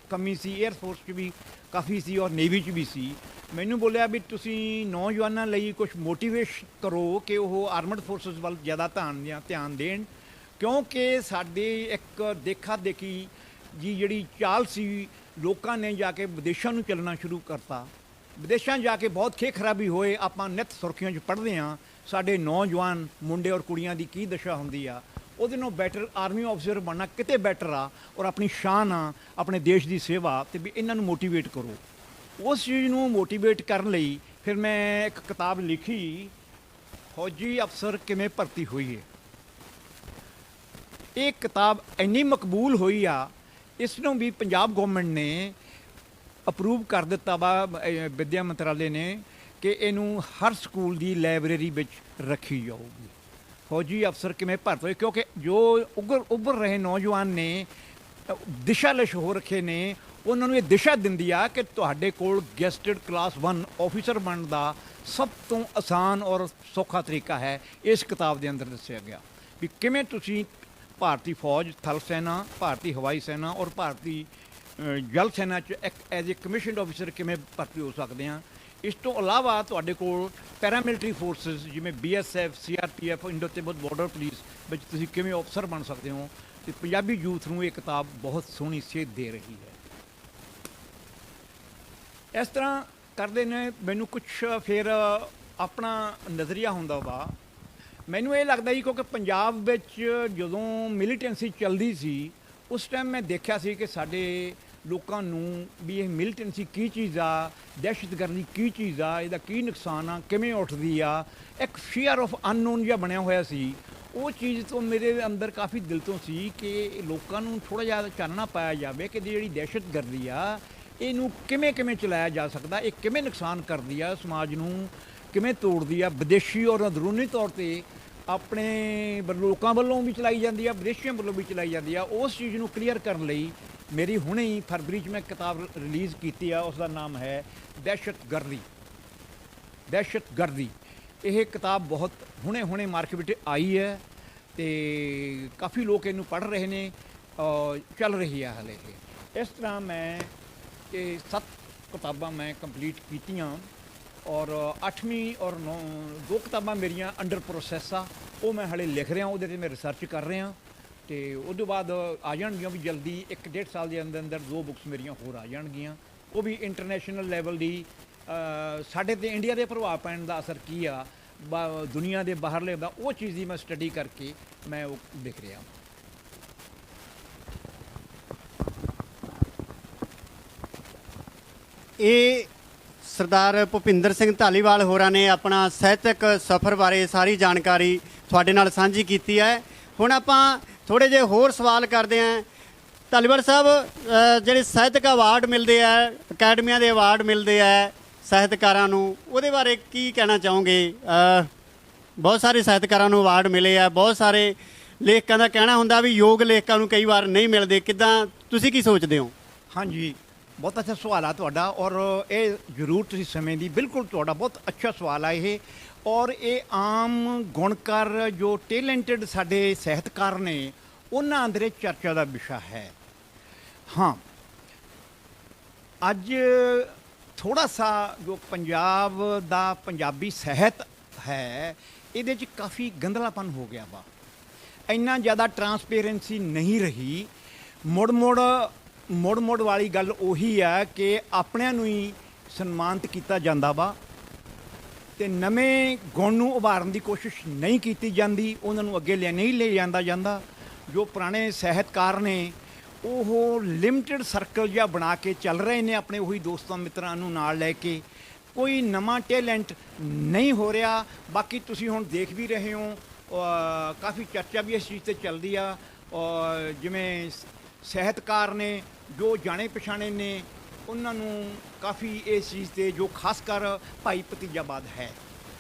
ਕਮੀ ਸੀ, ਏਅਰ ਫੋਰਸ 'ਚ ਵੀ ਕਾਫੀ ਸੀ ਔਰ ਨੇਵੀ 'ਚ ਵੀ ਸੀ। ਮੈਨੂੰ ਬੋਲਿਆ ਵੀ ਤੁਸੀਂ ਨੌਜਵਾਨਾਂ ਲਈ ਕੁਝ ਮੋਟੀਵੇਸ਼ਨ ਕਰੋ ਕਿ ਉਹ ਆਰਮਡ ਫੋਰਸਿਸ ਵੱਲ ਜ਼ਿਆਦਾ ਧਿਆਨ ਦੇਣ, ਕਿਉਂਕਿ ਸਾਡੇ ਇੱਕ ਦੇਖਾ ਦੇਖੀ ਜੀ ਜਿਹੜੀ ਚਾਲ ਸੀ, ਲੋਕਾਂ ਨੇ ਜਾ ਕੇ ਵਿਦੇਸ਼ਾਂ ਨੂੰ ਚੱਲਣਾ ਸ਼ੁਰੂ ਕਰਤਾ। ਵਿਦੇਸ਼ਾਂ ਜਾ ਕੇ ਬਹੁਤ ਖੇ ਖਰਾਬੀ ਹੋਏ। ਆਪਾਂ ਨਿੱਤ ਸੁਰਖੀਆਂ 'ਚ ਪੜ੍ਹਦੇ ਹਾਂ ਸਾਡੇ ਨੌਜਵਾਨ ਮੁੰਡੇ ਔਰ ਕੁੜੀਆਂ ਦੀ ਕੀ ਦਸ਼ਾ ਹੁੰਦੀ ਆ। ਉਹਦੇ ਨਾਲੋਂ ਬੈਟਰ ਆਰਮੀ ਆਫਿਸਰ ਬਣਨਾ ਕਿਤੇ ਬੈਟਰ ਆ ਔਰ ਆਪਣੀ ਸ਼ਾਨ ਆ, ਆਪਣੇ ਦੇਸ਼ ਦੀ ਸੇਵਾ, ਅਤੇ ਵੀ ਇਹਨਾਂ ਨੂੰ ਮੋਟੀਵੇਟ ਕਰੋ। ਉਸ ਚੀਜ਼ ਨੂੰ ਮੋਟੀਵੇਟ ਕਰਨ ਲਈ ਫਿਰ ਮੈਂ ਇੱਕ ਕਿਤਾਬ ਲਿਖੀ, ਫੌਜੀ ਅਫਸਰ ਕਿਵੇਂ ਭਰਤੀ ਹੋਈਏ। ਇਹ ਕਿਤਾਬ ਇੰਨੀ ਮਕਬੂਲ ਹੋਈ ਆ, ਇਸ ਨੂੰ ਵੀ ਪੰਜਾਬ ਗੌਰਮੈਂਟ ਨੇ ਅਪਰੂਵ ਕਰ ਦਿੱਤਾ ਵਾ, ਵਿੱਦਿਆ ਮੰਤਰਾਲੇ ਨੇ, ਕਿ ਇਹਨੂੰ ਹਰ ਸਕੂਲ ਦੀ ਲਾਇਬ੍ਰੇਰੀ ਵਿੱਚ ਰੱਖੀ ਜਾਊਗੀ। ਫੌਜੀ ਅਫਸਰ ਕਿਵੇਂ ਭਰਤੀ ਹੋਏ, ਕਿਉਂਕਿ ਜੋ ਉੱਭਰ ਰਹੇ ਨੌਜਵਾਨ ਨੇ, ਦਿਸ਼ਾਲਸ਼ ਹੋ ਰੱਖੇ ਨੇ, ਉਹਨਾਂ ਨੂੰ ਇਹ ਦਿਸ਼ਾ ਦਿੰਦੀ ਆ ਕਿ ਤੁਹਾਡੇ ਕੋਲ ਗੈਸਟਡ ਕਲਾਸ 1 ਆਫੀਸਰ ਬਣਨ ਦਾ ਸਭ ਤੋਂ ਆਸਾਨ ਔਰ ਸੌਖਾ ਤਰੀਕਾ ਹੈ। ਇਸ ਕਿਤਾਬ ਦੇ ਅੰਦਰ ਦੱਸਿਆ ਗਿਆ ਵੀ ਕਿਵੇਂ ਤੁਸੀਂ ਭਾਰਤੀ ਫੌਜ, ਥਲ ਸੈਨਾ, ਭਾਰਤੀ ਹਵਾਈ ਸੈਨਾ ਔਰ ਭਾਰਤੀ ਜਲ ਸੈਨਾ 'ਚ ਇੱਕ ਐਜ਼ ਏ ਕਮਿਸ਼ਨਡ ਆਫੀਸਰ ਕਿਵੇਂ ਭਰਤੀ ਹੋ ਸਕਦੇ ਹਾਂ। ਇਸ ਤੋਂ ਇਲਾਵਾ ਤੁਹਾਡੇ ਕੋਲ ਪੈਰਾਮਿਲਟਰੀ ਫੋਰਸਿਸ ਜਿਵੇਂ BSF, CRPF, Indo Tibet border police ਵਿੱਚ ਤੁਸੀਂ ਕਿਵੇਂ ਅਫਸਰ ਬਣ ਸਕਦੇ ਹੋ। ਅਤੇ ਪੰਜਾਬੀ ਯੂਥ ਨੂੰ ਇਹ ਕਿਤਾਬ ਬਹੁਤ ਸੋਹਣੀ ਸੇਧ ਦੇ ਰਹੀ ਹੈ। ਇਸ ਤਰ੍ਹਾਂ ਕਰਦੇ ਨੇ ਮੈਨੂੰ ਕੁਛ ਫਿਰ ਆਪਣਾ ਨਜ਼ਰੀਆ ਹੁੰਦਾ ਵਾ। ਮੈਨੂੰ ਇਹ ਲੱਗਦਾ ਜੀ ਕਿਉਂਕਿ ਪੰਜਾਬ ਵਿੱਚ ਜਦੋਂ ਮਿਲੀਟੈਂਸੀ ਚੱਲਦੀ ਸੀ ਉਸ ਟਾਈਮ ਮੈਂ ਦੇਖਿਆ ਸੀ ਕਿ ਸਾਡੇ ਲੋਕਾਂ ਨੂੰ ਵੀ ਇਹ ਮਿਲੀਟੈਂਸੀ ਕੀ ਚੀਜ਼ ਆ, ਦਹਿਸ਼ਤਗਰਦੀ ਕੀ ਚੀਜ਼ ਆ, ਇਹਦਾ ਕੀ ਨੁਕਸਾਨ ਆ, ਕਿਵੇਂ ਉੱਠਦੀ ਆ, ਇੱਕ ਫੀਅਰ ਆਫ ਅਨਨੋਨ ਜਿਹਾ ਬਣਿਆ ਹੋਇਆ ਸੀ। ਉਹ ਚੀਜ਼ ਤੋਂ ਮੇਰੇ ਅੰਦਰ ਕਾਫੀ ਦਿਲ ਤੋਂ ਸੀ ਕਿ ਲੋਕਾਂ ਨੂੰ ਥੋੜ੍ਹਾ ਜਿਹਾ ਚਾਨਣਾ ਪਾਇਆ ਜਾਵੇ ਕਿ ਜਿਹੜੀ ਦਹਿਸ਼ਤਗਰਦੀ ਆ ਇਹਨੂੰ ਕਿਵੇਂ ਚਲਾਇਆ ਜਾ ਸਕਦਾ, ਇਹ ਕਿਵੇਂ ਨੁਕਸਾਨ ਕਰਦੀ ਆ, ਸਮਾਜ ਨੂੰ ਕਿਵੇਂ ਤੋੜਦੀ ਆ, ਵਿਦੇਸ਼ੀ ਔਰ ਅੰਦਰੂਨੀ ਤੌਰ 'ਤੇ ਆਪਣੇ ਲੋਕਾਂ ਵੱਲੋਂ ਵੀ ਚਲਾਈ ਜਾਂਦੀ ਆ, ਵਿਦੇਸ਼ੀਆਂ ਵੱਲੋਂ ਵੀ ਚਲਾਈ ਜਾਂਦੀ ਆ। ਉਸ ਚੀਜ਼ ਨੂੰ ਕਲੀਅਰ ਕਰਨ ਲਈ ਮੇਰੀ ਹੁਣੇ ਹੀ ਫਰਵਰੀ 'ਚ ਮੈਂ ਕਿਤਾਬ ਰਿਲੀਜ਼ ਕੀਤੀ ਆ, ਉਸ ਦਾ ਨਾਮ ਹੈ ਦਹਿਸ਼ਤਗਰਦੀ। ਇਹ ਕਿਤਾਬ ਬਹੁਤ ਹੁਣੇ ਮਾਰਕੀਟ ਵਿੱਚ ਆਈ ਹੈ ਅਤੇ ਕਾਫੀ ਲੋਕ ਇਹਨੂੰ ਪੜ੍ਹ ਰਹੇ ਨੇ, ਚੱਲ ਰਹੀ ਆ ਹਾਲੇ ਇਹ। ਇਸ ਤਰ੍ਹਾਂ ਮੈਂ ਇਹ 7 ਕਿਤਾਬਾਂ ਮੈਂ ਕੰਪਲੀਟ ਕੀਤੀਆਂ ਔਰ 8ਵੀਂ ਔਰ 2 ਕਿਤਾਬਾਂ ਮੇਰੀਆਂ ਅੰਡਰ ਪ੍ਰੋਸੈਸ ਆ, ਉਹ ਮੈਂ ਹਾਲੇ ਲਿਖ ਰਿਹਾ, ਉਹਦੇ 'ਤੇ ਮੈਂ ਰਿਸਰਚ ਕਰ ਰਿਹਾ ਅਤੇ ਉਹਦੇ ਬਾਅਦ ਆ ਜਾਣਗੀਆਂ ਵੀ ਜਲਦੀ 1-1.5 ਸਾਲ ਦੇ ਅੰਦਰ 2 ਬੁੱਕਸ ਮੇਰੀਆਂ ਹੋਰ ਆ ਜਾਣਗੀਆਂ। ਉਹ ਵੀ ਇੰਟਰਨੈਸ਼ਨਲ ਲੈਵਲ ਦੀ ਸਾਡੇ 'ਤੇ ਇੰਡੀਆ ਦੇ ਪ੍ਰਭਾਵ ਪੈਣ ਦਾ ਅਸਰ ਕੀ ਆ, ਦੁਨੀਆ ਦੇ ਬਾਹਰਲੇ ਦਾ, ਉਹ ਚੀਜ਼ ਦੀ ਮੈਂ ਸਟੱਡੀ ਕਰਕੇ ਮੈਂ ਉਹ ਲਿਖ ਰਿਹਾ। ਇਹ ਸਰਦਾਰ ਭੁਪਿੰਦਰ ਸਿੰਘ ਧਾਲੀਵਾਲ ਹੋਰਾਂ ਨੇ ਆਪਣਾ ਸਾਹਿਤਕ ਸਫ਼ਰ ਬਾਰੇ ਸਾਰੀ ਜਾਣਕਾਰੀ ਤੁਹਾਡੇ ਨਾਲ ਸਾਂਝੀ ਕੀਤੀ ਹੈ। ਹੁਣ ਆਪਾਂ ਥੋੜੇ ਜਿਹੇ ਹੋਰ ਸਵਾਲ ਕਰਦੇ ਹਾਂ। ਧਾਲੀਵਾਲ ਸਾਹਿਬ, ਜਿਹੜੇ ਸਾਹਿਤਕ ਅਵਾਰਡ ਮਿਲਦੇ ਆ, ਅਕੈਡਮੀਆਂ ਦੇ ਅਵਾਰਡ ਮਿਲਦੇ ਆ ਸਾਹਿਤਕਾਰਾਂ ਨੂੰ, ਉਹਦੇ ਬਾਰੇ ਕੀ ਕਹਿਣਾ ਚਾਹੋਗੇ? ਬਹੁਤ ਸਾਰੇ ਸਾਹਿਤਕਾਰਾਂ ਨੂੰ ਅਵਾਰਡ ਮਿਲੇ ਆ, ਬਹੁਤ ਸਾਰੇ ਲੇਖਕਾਂ ਦਾ ਕਹਿਣਾ ਹੁੰਦਾ ਵੀ ਯੋਗ ਲੇਖਕਾਂ ਨੂੰ ਕਈ ਵਾਰ ਨਹੀਂ ਮਿਲਦੇ। ਕਿੱਦਾਂ, ਤੁਸੀਂ ਕੀ ਸੋਚਦੇ ਹੋ? ਹਾਂਜੀ, ਬਹੁਤ ਅੱਛਾ ਸਵਾਲ ਆ ਤੁਹਾਡਾ, ਔਰ ਇਹ ਜ਼ਰੂਰ ਤੁਸੀਂ ਸਮੇਂ ਦੀ, ਬਿਲਕੁਲ ਤੁਹਾਡਾ ਬਹੁਤ ਅੱਛਾ ਸਵਾਲ ਆ ਇਹ। ਔਰ ਇਹ ਆਮ ਗੁਣਕਾਰ ਜੋ ਟੈਲੈਂਟਡ ਸਾਡੇ ਸਾਹਿਤਕਾਰ ਨੇ, ਉਹਨਾਂ ਅੰਦਰ ਚਰਚਾ ਦਾ ਵਿਸ਼ਾ ਹੈ। ਹਾਂ, ਅੱਜ ਥੋੜਾ ਸਾ ਜੋ ਪੰਜਾਬ ਦਾ ਪੰਜਾਬੀ ਸਾਹਿਤ ਹੈ, ਇਹਦੇ 'ਚ ਕਾਫੀ ਗੰਧਲਾਪਨ ਹੋ ਗਿਆ ਵਾ। ਇੰਨਾ ਜ਼ਿਆਦਾ ਟਰਾਂਸਪੇਰੈਂਸੀ ਨਹੀਂ ਰਹੀ। ਮੁੜ ਵਾਲੀ ਗੱਲ ਉਹੀ ਆ ਕਿ ਆਪਣਿਆਂ ਨੂੰ ਹੀ ਸਨਮਾਨਿਤ ਕੀਤਾ ਜਾਂਦਾ ਵਾ, ਤੇ ਨਵੇਂ ਗੁਣ ਨੂੰ ਉਭਾਰਨ ਦੀ ਕੋਸ਼ਿਸ਼ ਨਹੀਂ ਕੀਤੀ ਜਾਂਦੀ, ਉਹਨਾਂ ਨੂੰ ਅੱਗੇ ਨਹੀਂ ਲੈ ਜਾਂਦਾ। ਜੋ ਪੁਰਾਣੇ ਸਾਹਿਤਕਾਰ ਨੇ ਉਹ ਲਿਮਟਿਡ ਸਰਕਲ ਜਿਹਾ ਬਣਾ ਕੇ ਚੱਲ ਰਹੇ ਨੇ, ਆਪਣੇ ਉਹੀ ਦੋਸਤਾਂ ਮਿੱਤਰਾਂ ਨੂੰ ਨਾਲ ਲੈ ਕੇ। ਕੋਈ ਨਵਾਂ ਟੈਲੈਂਟ ਨਹੀਂ ਹੋ ਰਿਹਾ। ਬਾਕੀ ਤੁਸੀਂ ਹੁਣ ਦੇਖ ਵੀ ਰਹੇ ਹੋ, ਕਾਫੀ ਚਰਚਾ ਵੀ ਇਸ ਚੀਜ਼ 'ਤੇ ਚੱਲਦੀ ਆ। ਜਿਵੇਂ ਸਾਹਿਤਕਾਰ ਨੇ ਜੋ ਜਾਣੇ ਪਛਾਣੇ ਨੇ, ਉਹਨਾਂ ਨੂੰ ਕਾਫੀ ਇਸ ਚੀਜ਼ 'ਤੇ ਜੋ ਖਾਸ ਕਰ ਭਾਈ ਭਤੀਜਾਵਾਦ ਹੈ,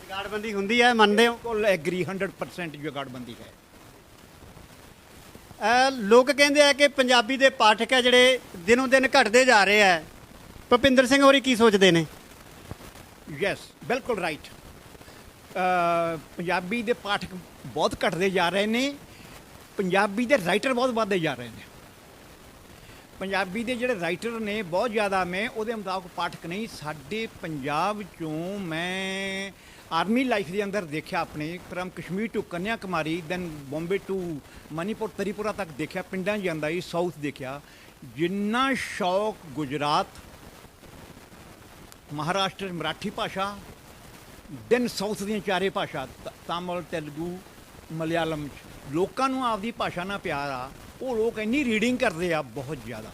ਜੁਗਾੜਬੰਦੀ ਹੁੰਦੀ ਹੈ, ਮੰਨਦੇ ਹੋ? ਬਿਲਕੁਲ ਐਗਰੀ, 100% ਜੁਗਾੜਬੰਦੀ ਹੈ। ਲੋਕ ਕਹਿੰਦੇ ਆ ਕਿ ਪੰਜਾਬੀ ਦੇ ਪਾਠਕ ਹੈ ਜਿਹੜੇ ਦਿਨੋਂ ਦਿਨ ਘਟਦੇ ਜਾ ਰਹੇ ਆ। ਭੁਪਿੰਦਰ ਸਿੰਘ ਹੋਰੀ ਕੀ ਸੋਚਦੇ ਨੇ? ਯੈਸ, ਬਿਲਕੁਲ ਰਾਈਟ। ਪੰਜਾਬੀ ਦੇ ਪਾਠਕ ਬਹੁਤ ਘਟਦੇ ਜਾ ਰਹੇ ਨੇ, ਪੰਜਾਬੀ ਦੇ ਰਾਈਟਰ ਬਹੁਤ ਵੱਧਦੇ ਜਾ ਰਹੇ ਨੇ। ਪੰਜਾਬੀ ਦੇ ਜਿਹੜੇ ਰਾਈਟਰ ਨੇ ਬਹੁਤ ਜ਼ਿਆਦਾ, ਮੈਂ ਉਹਦੇ ਮੁਤਾਬਕ ਪਾਠਕ ਨਹੀਂ। ਸਾਡੇ ਪੰਜਾਬ 'ਚੋਂ ਮੈਂ ਆਰਮੀ ਲਾਈਫ ਦੇ ਅੰਦਰ ਦੇਖਿਆ, ਆਪਣੇ firm Kashmir to Kanya Kumari, then Bombay to Manipur, ਤਰੀਪੁਰਾ ਤੱਕ ਦੇਖਿਆ, ਪਿੰਡਾਂ 'ਚ ਜਾਂਦਾ ਸੀ, ਸਾਊਥ ਦੇਖਿਆ। ਜਿੰਨਾ ਸ਼ੌਕ ਗੁਜਰਾਤ, ਮਹਾਰਾਸ਼ਟਰ ਮਰਾਠੀ ਭਾਸ਼ਾ, ਦੈਨ ਸਾਊਥ ਦੀਆਂ ਚਾਰੇ ਭਾਸ਼ਾ, ਤਾਮਿਲ, ਤੇਲਗੂ, ਮਲਿਆਲਮ 'ਚ ਲੋਕਾਂ ਨੂੰ ਆਪਦੀ ਭਾਸ਼ਾ ਨਾਲ ਪਿਆਰ ਆ। ਉਹ ਲੋਕ ਇੰਨੀ ਰੀਡਿੰਗ ਕਰਦੇ ਆ, ਬਹੁਤ ਜ਼ਿਆਦਾ,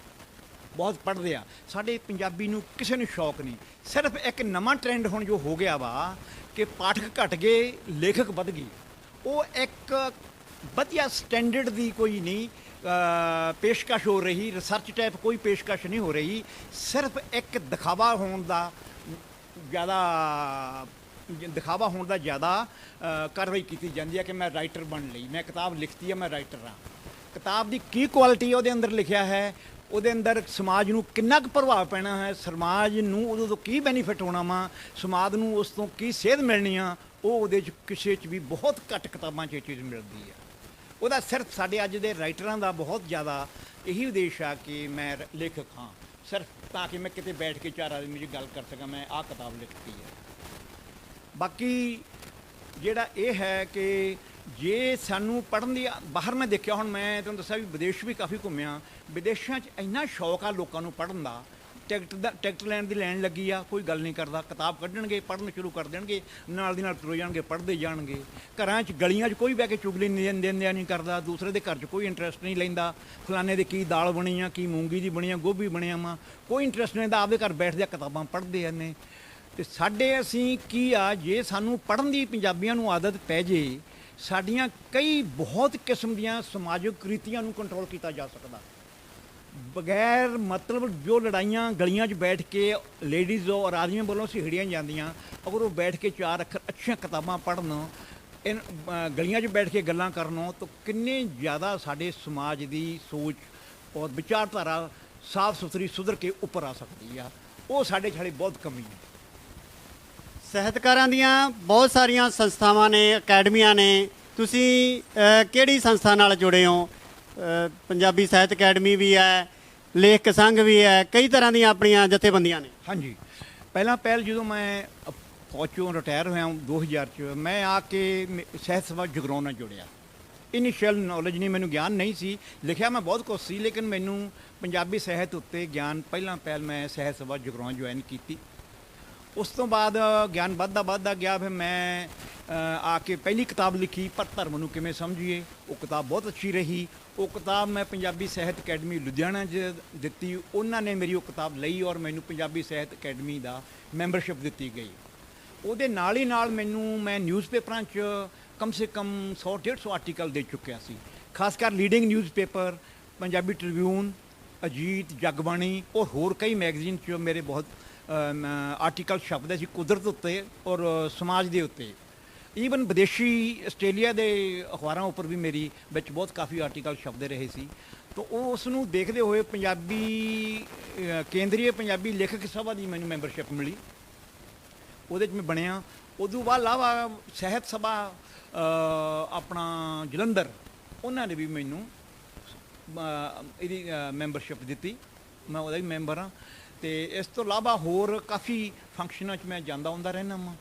ਬਹੁਤ ਪੜ੍ਹਦੇ ਆ। ਸਾਡੇ ਪੰਜਾਬੀ ਨੂੰ ਕਿਸੇ ਨੂੰ ਸ਼ੌਕ ਨਹੀਂ। ਸਿਰਫ ਇੱਕ ਨਵਾਂ ਟ੍ਰੈਂਡ ਹੁਣ ਜੋ ਹੋ ਗਿਆ ਵਾ ਕਿ ਪਾਠਕ ਘਟ ਗਏ, ਲੇਖਕ ਵੱਧ ਗਏ। ਉਹ ਇੱਕ ਵਧੀਆ ਸਟੈਂਡਰਡ ਦੀ ਕੋਈ ਨਹੀਂ ਪੇਸ਼ਕਸ਼ ਹੋ ਰਹੀ, ਰਿਸਰਚ ਟਾਈਪ ਕੋਈ ਪੇਸ਼ਕਸ਼ ਨਹੀਂ ਹੋ ਰਹੀ। ਸਿਰਫ ਇੱਕ ਦਿਖਾਵਾ ਹੋਣ ਦਾ ਜ਼ਿਆਦਾ ਕਾਰਵਾਈ ਕੀਤੀ ਜਾਂਦੀ ਹੈ ਕਿ ਮੈਂ ਰਾਈਟਰ ਬਣ ਲਈ, ਮੈਂ ਕਿਤਾਬ ਲਿਖਤੀ ਹੈ, ਮੈਂ ਰਾਈਟਰ ਹਾਂ। ਕਿਤਾਬ ਦੀ ਕੀ ਕੁਆਲਿਟੀ ਉਹਦੇ ਅੰਦਰ ਲਿਖਿਆ ਹੈ, ਉਹਦੇ ਅੰਦਰ ਸਮਾਜ ਨੂੰ ਕਿੰਨਾ ਕੁ ਪ੍ਰਭਾਵ ਪੈਣਾ ਹੈ, ਸਮਾਜ ਨੂੰ ਉਹਦੇ ਤੋਂ ਕੀ ਬੈਨੀਫਿਟ ਹੋਣਾ ਵਾ, ਸਮਾਜ ਨੂੰ ਉਸ ਤੋਂ ਕੀ ਸੇਧ ਮਿਲਣੀ ਆ, ਉਹ ਉਹਦੇ 'ਚ ਕਿਸੇ 'ਚ ਵੀ ਬਹੁਤ ਘੱਟ ਕਿਤਾਬਾਂ 'ਚ ਇਹ ਚੀਜ਼ ਮਿਲਦੀ ਹੈ। ਉਹਦਾ ਸਿਰਫ ਸਾਡੇ ਅੱਜ ਦੇ ਰਾਈਟਰਾਂ ਦਾ ਬਹੁਤ ਜ਼ਿਆਦਾ ਇਹੀ ਉਦੇਸ਼ ਆ ਕਿ ਮੈਂ ਲੇਖਕ ਹਾਂ, ਸਿਰਫ ਤਾਂ ਕਿ ਮੈਂ ਕਿਤੇ ਬੈਠ ਕੇ ਚਾਰ ਆਦਮੀ 'ਚ ਗੱਲ ਕਰ ਸਕਾਂ, ਮੈਂ ਆਹ ਕਿਤਾਬ ਲਿਖਤੀ ਹੈ। ਬਾਕੀ ਜਿਹੜਾ ਇਹ ਹੈ ਕਿ ਜੇ ਸਾਨੂੰ ਪੜ੍ਹਨ ਦੀ, ਬਾਹਰ ਮੈਂ ਦੇਖਿਆ, ਹੁਣ ਮੈਂ ਤੁਹਾਨੂੰ ਦੱਸਿਆ ਵੀ ਵਿਦੇਸ਼ ਵੀ ਕਾਫੀ ਘੁੰਮਿਆ, ਵਿਦੇਸ਼ਾਂ 'ਚ ਇੰਨਾ ਸ਼ੌਕ ਆ ਲੋਕਾਂ ਨੂੰ ਪੜ੍ਹਨ ਦਾ, ਟਿਕਟ ਲੈਣ ਦੀ ਲੈਣ ਲੱਗੀ ਆ, ਕੋਈ ਗੱਲ ਨਹੀਂ ਕਰਦਾ, ਕਿਤਾਬ ਕੱਢਣਗੇ, ਪੜ੍ਹਨ ਸ਼ੁਰੂ ਕਰ ਦੇਣਗੇ, ਨਾਲ ਦੀ ਨਾਲ ਤੁਰ ਜਾਣਗੇ, ਪੜ੍ਹਦੇ ਜਾਣਗੇ। ਘਰਾਂ 'ਚ ਗਲੀਆਂ 'ਚ ਕੋਈ ਬਹਿ ਕੇ ਚੁਗਲੀ ਦਿੰਦਿਆਂ ਨਹੀਂ ਕਰਦਾ, ਦੂਸਰੇ ਦੇ ਘਰ 'ਚ ਕੋਈ ਇੰਟਰਸਟ ਨਹੀਂ ਲੈਂਦਾ, ਫਲਾਣੇ ਦੇ ਕੀ ਦਾਲ ਬਣੀ ਆ, ਕੀ ਮੂੰਗੀ ਦੀ ਬਣੀ ਆ, ਗੋਭੀ ਬਣਿਆ ਵਾ, ਕੋਈ ਇੰਟਰਸਟ ਨਹੀਂ ਲੈਂਦਾ, ਆਪਦੇ ਘਰ ਬੈਠਦੇ ਆ, ਕਿਤਾਬਾਂ ਪੜ੍ਹਦੇ ਨੇ। ਅਤੇ ਸਾਡੇ ਅਸੀਂ ਕੀ ਆ, ਜੇ ਸਾਨੂੰ ਪੜ੍ਹਨ ਦੀ ਪੰਜਾਬੀਆਂ ਨੂੰ ਆਦਤ ਪੈ ਜੇ, ਸਾਡੀਆਂ ਕਈ ਬਹੁਤ ਕਿਸਮ ਦੀਆਂ ਸਮਾਜਿਕ ਕ੍ਰਿਤੀਆਂ ਨੂੰ ਕੰਟਰੋਲ ਕੀਤਾ ਜਾ ਸਕਦਾ। ਬਗੈਰ ਮਤਲਬ ਜੋ ਲੜਾਈਆਂ ਗਲੀਆਂ 'ਚ ਬੈਠ ਕੇ ਲੇਡੀਜ਼ ਔਰ ਆਦਮੀਆਂ ਵੱਲੋਂ ਸਿਹੜੀਆਂ ਜਾਂਦੀਆਂ, ਅਗਰ ਉਹ ਬੈਠ ਕੇ ਚਾਰ ਅੱਖਰ ਅੱਛੀਆਂ ਕਿਤਾਬਾਂ ਪੜ੍ਹਨ, ਗਲੀਆਂ 'ਚ ਬੈਠ ਕੇ ਗੱਲਾਂ ਕਰਨੋਂ, ਤਾਂ ਕਿੰਨੇ ਜ਼ਿਆਦਾ ਸਾਡੇ ਸਮਾਜ ਦੀ ਸੋਚ ਔਰ ਵਿਚਾਰਧਾਰਾ ਸਾਫ਼ ਸੁਥਰੀ ਸੁਧਰ ਕੇ ਉੱਪਰ ਆ ਸਕਦੀ ਆ। ਉਹ ਸਾਡੇ 'ਚ ਹਾਲੇ ਬਹੁਤ ਕਮੀ ਹੈ। ਸਾਹਿਤਕਾਰਾਂ ਦੀਆਂ ਬਹੁਤ ਸਾਰੀਆਂ ਸੰਸਥਾਵਾਂ ਨੇ, ਅਕੈਡਮੀਆਂ ਨੇ। ਤੁਸੀਂ ਕਿਹੜੀ ਸੰਸਥਾ ਨਾਲ ਜੁੜੇ ਹੋ? ਪੰਜਾਬੀ ਸਾਹਿਤ ਅਕੈਡਮੀ ਵੀ ਹੈ, ਲੇਖਕ ਸੰਘ ਵੀ ਹੈ, ਕਈ ਤਰ੍ਹਾਂ ਦੀਆਂ ਆਪਣੀਆਂ ਜਥੇਬੰਦੀਆਂ ਨੇ। ਹਾਂਜੀ, ਪਹਿਲ ਜਦੋਂ ਮੈਂ ਫੌਜ 'ਚੋਂ ਰਿਟਾਇਰ ਹੋਇਆ 2000 'ਚ, ਮੈਂ ਆ ਕੇ ਸਾਹਿਤ ਸਭਾ ਜਗਰਾਉਂ ਨਾਲ ਜੁੜਿਆ। ਇਨੀਸ਼ੀਅਲ ਨੌਲੇਜ ਨਹੀਂ, ਮੈਨੂੰ ਗਿਆਨ ਨਹੀਂ ਸੀ, ਲਿਖਿਆ ਮੈਂ ਬਹੁਤ ਕੁਛ ਸੀ, ਲੇਕਿਨ ਮੈਨੂੰ ਪੰਜਾਬੀ ਸਾਹਿਤ ਉੱਤੇ ਗਿਆਨ ਪਹਿਲ ਮੈਂ ਸਾਹਿਤ ਸਭਾ ਜਗਰਾਉਂ ਜੁਆਇਨ ਕੀਤੀ। ਉਸ ਤੋਂ ਬਾਅਦ ਗਿਆਨ ਵੱਧਦਾ ਗਿਆ। ਫਿਰ ਮੈਂ ਆ ਕੇ ਪਹਿਲੀ ਕਿਤਾਬ ਲਿਖੀ ਪਰ ਧਰਮ ਨੂੰ ਕਿਵੇਂ ਸਮਝੀਏ। ਉਹ ਕਿਤਾਬ ਬਹੁਤ ਅੱਛੀ ਰਹੀ। ਉਹ ਕਿਤਾਬ ਮੈਂ ਪੰਜਾਬੀ ਸਾਹਿਤ ਅਕੈਡਮੀ ਲੁਧਿਆਣਾ 'ਚ ਦਿੱਤੀ। ਉਹਨਾਂ ਨੇ ਮੇਰੀ ਉਹ ਕਿਤਾਬ ਲਈ ਔਰ ਮੈਨੂੰ ਪੰਜਾਬੀ ਸਾਹਿਤ ਅਕੈਡਮੀ ਦਾ ਮੈਂਬਰਸ਼ਿਪ ਦਿੱਤੀ ਗਈ। ਉਹਦੇ ਨਾਲ ਹੀ ਨਾਲ ਮੈਨੂੰ ਮੈਂ ਨਿਊਜ਼ਪੇਪਰਾਂ 'ਚ ਕਮ ਸੇ ਕਮ 100-150 ਆਰਟੀਕਲ ਦੇ ਚੁੱਕਿਆ ਸੀ। ਖਾਸ ਕਰ leading newspaper Punjabi Tribune, Ajit, Jagbani ਔਰ ਹੋਰ ਕਈ ਮੈਗਜ਼ੀਨ 'ਚ ਮੇਰੇ ਬਹੁਤ ਆਰਟੀਕਲ ਛਪਦੇ ਸੀ ਕੁਦਰਤ ਉੱਤੇ ਔਰ ਸਮਾਜ ਦੇ ਉੱਤੇ। ਈਵਨ ਵਿਦੇਸ਼ੀ ਆਸਟ੍ਰੇਲੀਆ ਦੇ ਅਖਬਾਰਾਂ ਉੱਪਰ ਵੀ ਮੇਰੀ ਵਿੱਚ ਬਹੁਤ ਕਾਫੀ ਆਰਟੀਕਲ ਛਪਦੇ ਰਹੇ ਸੀ। ਤਾਂ ਉਸ ਨੂੰ ਦੇਖਦੇ ਹੋਏ ਪੰਜਾਬੀ ਕੇਂਦਰੀ ਪੰਜਾਬੀ ਲੇਖਕ ਸਭਾ ਦੀ ਮੈਨੂੰ ਮੈਂਬਰਸ਼ਿਪ ਮਿਲੀ। ਉਹਦੇ 'ਚ ਮੈਂ ਬਣਿਆ। ਉਦੋਂ ਬਾਅਦ ਇਲਾਵਾ ਸਾਹਿਤ ਸਭਾ ਆਪਣਾ ਜਲੰਧਰ, ਉਹਨਾਂ ਨੇ ਵੀ ਮੈਨੂੰ ਇਹਦੀ ਮੈਂਬਰਸ਼ਿਪ ਦਿੱਤੀ। ਮੈਂ ਉਹਦਾ ਵੀ ਮੈਂਬਰ ਹਾਂ। ਅਤੇ ਇਸ ਤੋਂ ਇਲਾਵਾ ਹੋਰ ਕਾਫੀ ਫੰਕਸ਼ਨਾਂ 'ਚ ਮੈਂ ਜਾਂਦਾ ਆਉਂਦਾ ਰਹਿੰਦਾ ਵਾਂ।